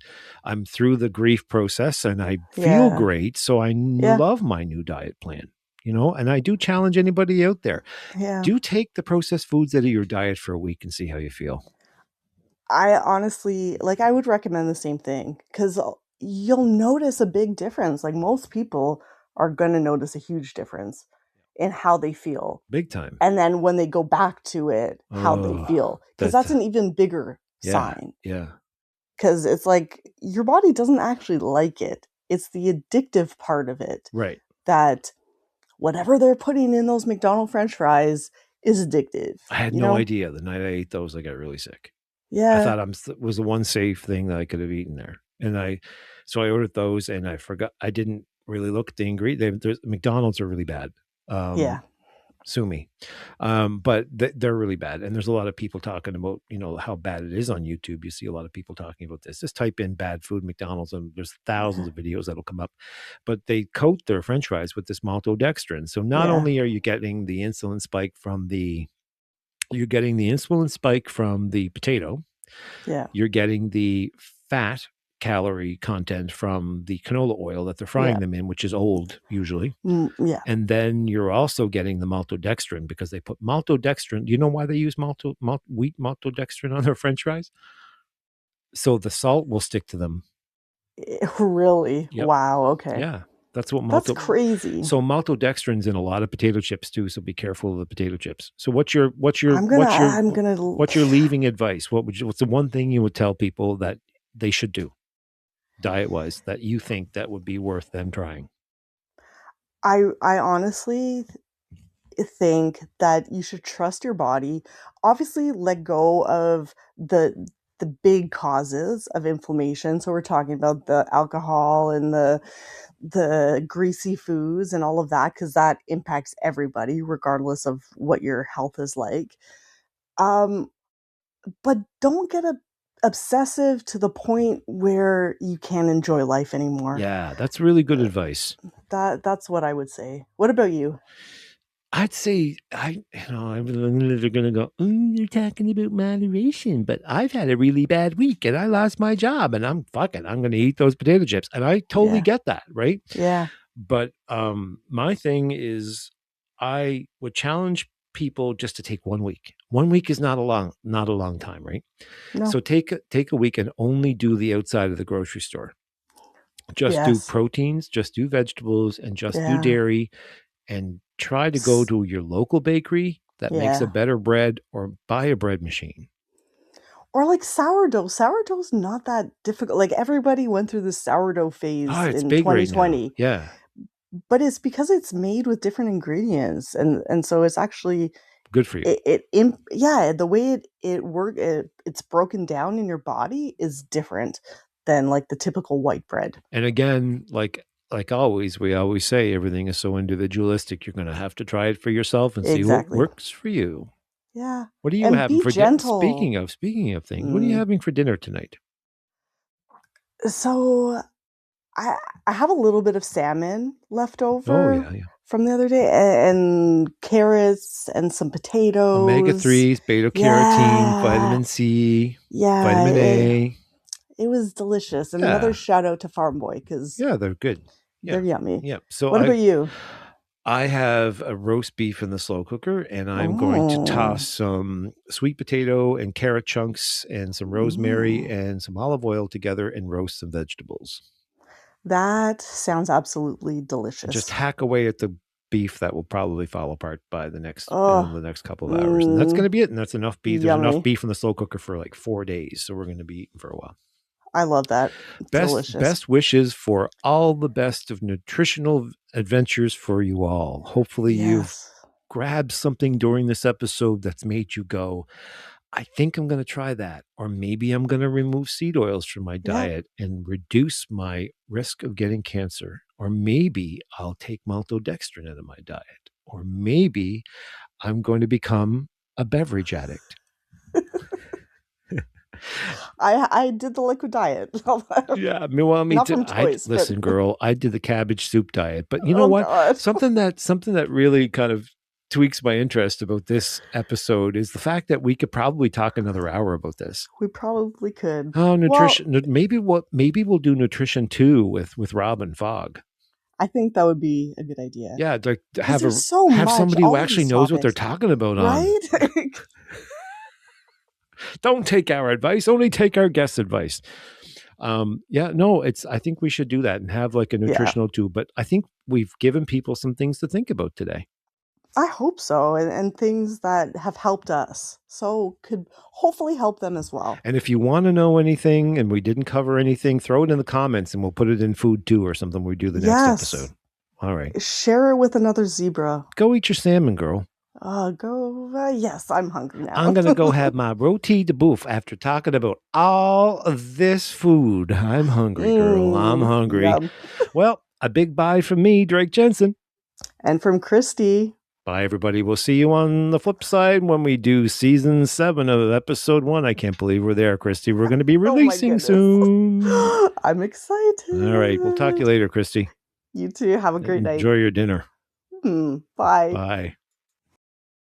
through the grief process, and I feel Yeah. great. So I Yeah. love my new diet plan, and I do challenge anybody out there. Yeah. Do take the processed foods out of your diet for a week and see how you feel. I honestly, like, I would recommend the same thing, because you'll notice a big difference. Like, most people are going to notice a huge difference in how they feel. Big time. And then when they go back to it, how they feel. Because that's an even bigger sign. Yeah. Because it's like your body doesn't actually like it. It's the addictive part of it. Right. That whatever they're putting in those McDonald's French fries is addictive. I had no idea. The night I ate those, I got really sick. Yeah. I thought was the one safe thing that I could have eaten there. And so I ordered those, and I forgot. I didn't really look at the ingredient. McDonald's are really bad. Yeah. Sue me. But they're really bad. And there's a lot of people talking about, how bad it is on YouTube. You see a lot of people talking about this. Just type in bad food McDonald's, and there's thousands of videos that'll come up. But they coat their French fries with this maltodextrin. So not only are you getting the insulin spike from you're getting the insulin spike from the potato. Yeah. You're getting the fat calorie content from the canola oil that they're frying them in, which is old usually. Yeah. And then you're also getting the maltodextrin, because they put maltodextrin. Do you know why they use wheat maltodextrin on their French fries? So the salt will stick to them. Really? Yep. Wow. Okay. Yeah. That's crazy. So maltodextrin's in a lot of potato chips too. So be careful of the potato chips. So what's your leaving advice? What's the one thing you would tell people that they should do diet wise that you think that would be worth them trying? I honestly think that you should trust your body. Obviously, let go of the big causes of inflammation. So we're talking about the alcohol and the greasy foods and all of that, because that impacts everybody regardless of what your health is like. But don't get obsessive to the point where you can't enjoy life anymore. Yeah, that's really good advice. That's what I would say. What about you? I'd say I'm never gonna go, you're talking about moderation, but I've had a really bad week and I lost my job and I'm gonna eat those potato chips. And I totally get that, right? Yeah. But my thing is I would challenge people just to take 1 week. 1 week is not a long time, right? No. So take a week and only do the outside of the grocery store. Just do proteins, just do vegetables, and just do dairy, and try to go to your local bakery that makes a better bread, or buy a bread machine. Or like sourdough. Sourdough's not that difficult. Like everybody went through the sourdough phase in 2020. Right, yeah. But it's because it's made with different ingredients, and so it's actually good for you. The way it works, it's broken down in your body is different than like the typical white bread. And again, like always, we always say everything is so individualistic. You're going to have to try it for yourself and see what works for you. Yeah. What are you having for dinner? Speaking of things, what are you having for dinner tonight? So I have a little bit of salmon left over from the other day, and carrots and some potatoes. Omega-3s, beta-carotene, vitamin C, vitamin A. It was delicious. And another shout out to Farm Boy, because they're good. They're yummy. Yeah. So what about you? I have a roast beef in the slow cooker, and I'm going to toss some sweet potato and carrot chunks and some rosemary and some olive oil together and roast some vegetables. That sounds absolutely delicious. Just hack away at the beef that will probably fall apart by the next couple of hours. And that's going to be it. And that's enough beef. There's enough beef in the slow cooker for like 4 days. So we're going to be eating for a while. I love that. Best wishes for all the best of nutritional adventures for you all. Hopefully you've grabbed something during this episode that's made you go, I think I'm going to try that. Or maybe I'm going to remove seed oils from my diet and reduce my risk of getting cancer. Or maybe I'll take maltodextrin into my diet. Or maybe I'm going to become a beverage addict. I did the liquid diet. Yeah, well, me too. Listen, girl, I did the cabbage soup diet, but you know what? God. Something that really kind of tweaks my interest about this episode is the fact that we could probably talk another hour about this. We probably could. Oh, nutrition. Well, maybe we'll do nutrition too with Robin Fogg. I think that would be a good idea. Yeah, like have somebody who actually knows what they're talking about, right? Don't take our advice, only take our guest advice. I think we should do that and have like a nutritional tube. But I think we've given people some things to think about today. I hope so. And things that have helped us. So could hopefully help them as well. And if you want to know anything and we didn't cover anything, throw it in the comments and we'll put it in Food 2 or something we do the next episode. All right. Share it with another zebra. Go eat your salmon, girl. Yes, I'm hungry now. I'm going to go have my roti de boeuf after talking about all of this food. I'm hungry, girl. I'm hungry. Yum. Well, a big bye from me, Drake Jensen. And from Cristie. Bye, everybody. We'll see you on the flip side when we do season 7 of episode 1. I can't believe we're there, Cristie. We're going to be releasing soon. I'm excited. All right. We'll talk to you later, Cristie. You too. Have a great night. Enjoy your dinner. Bye. Bye.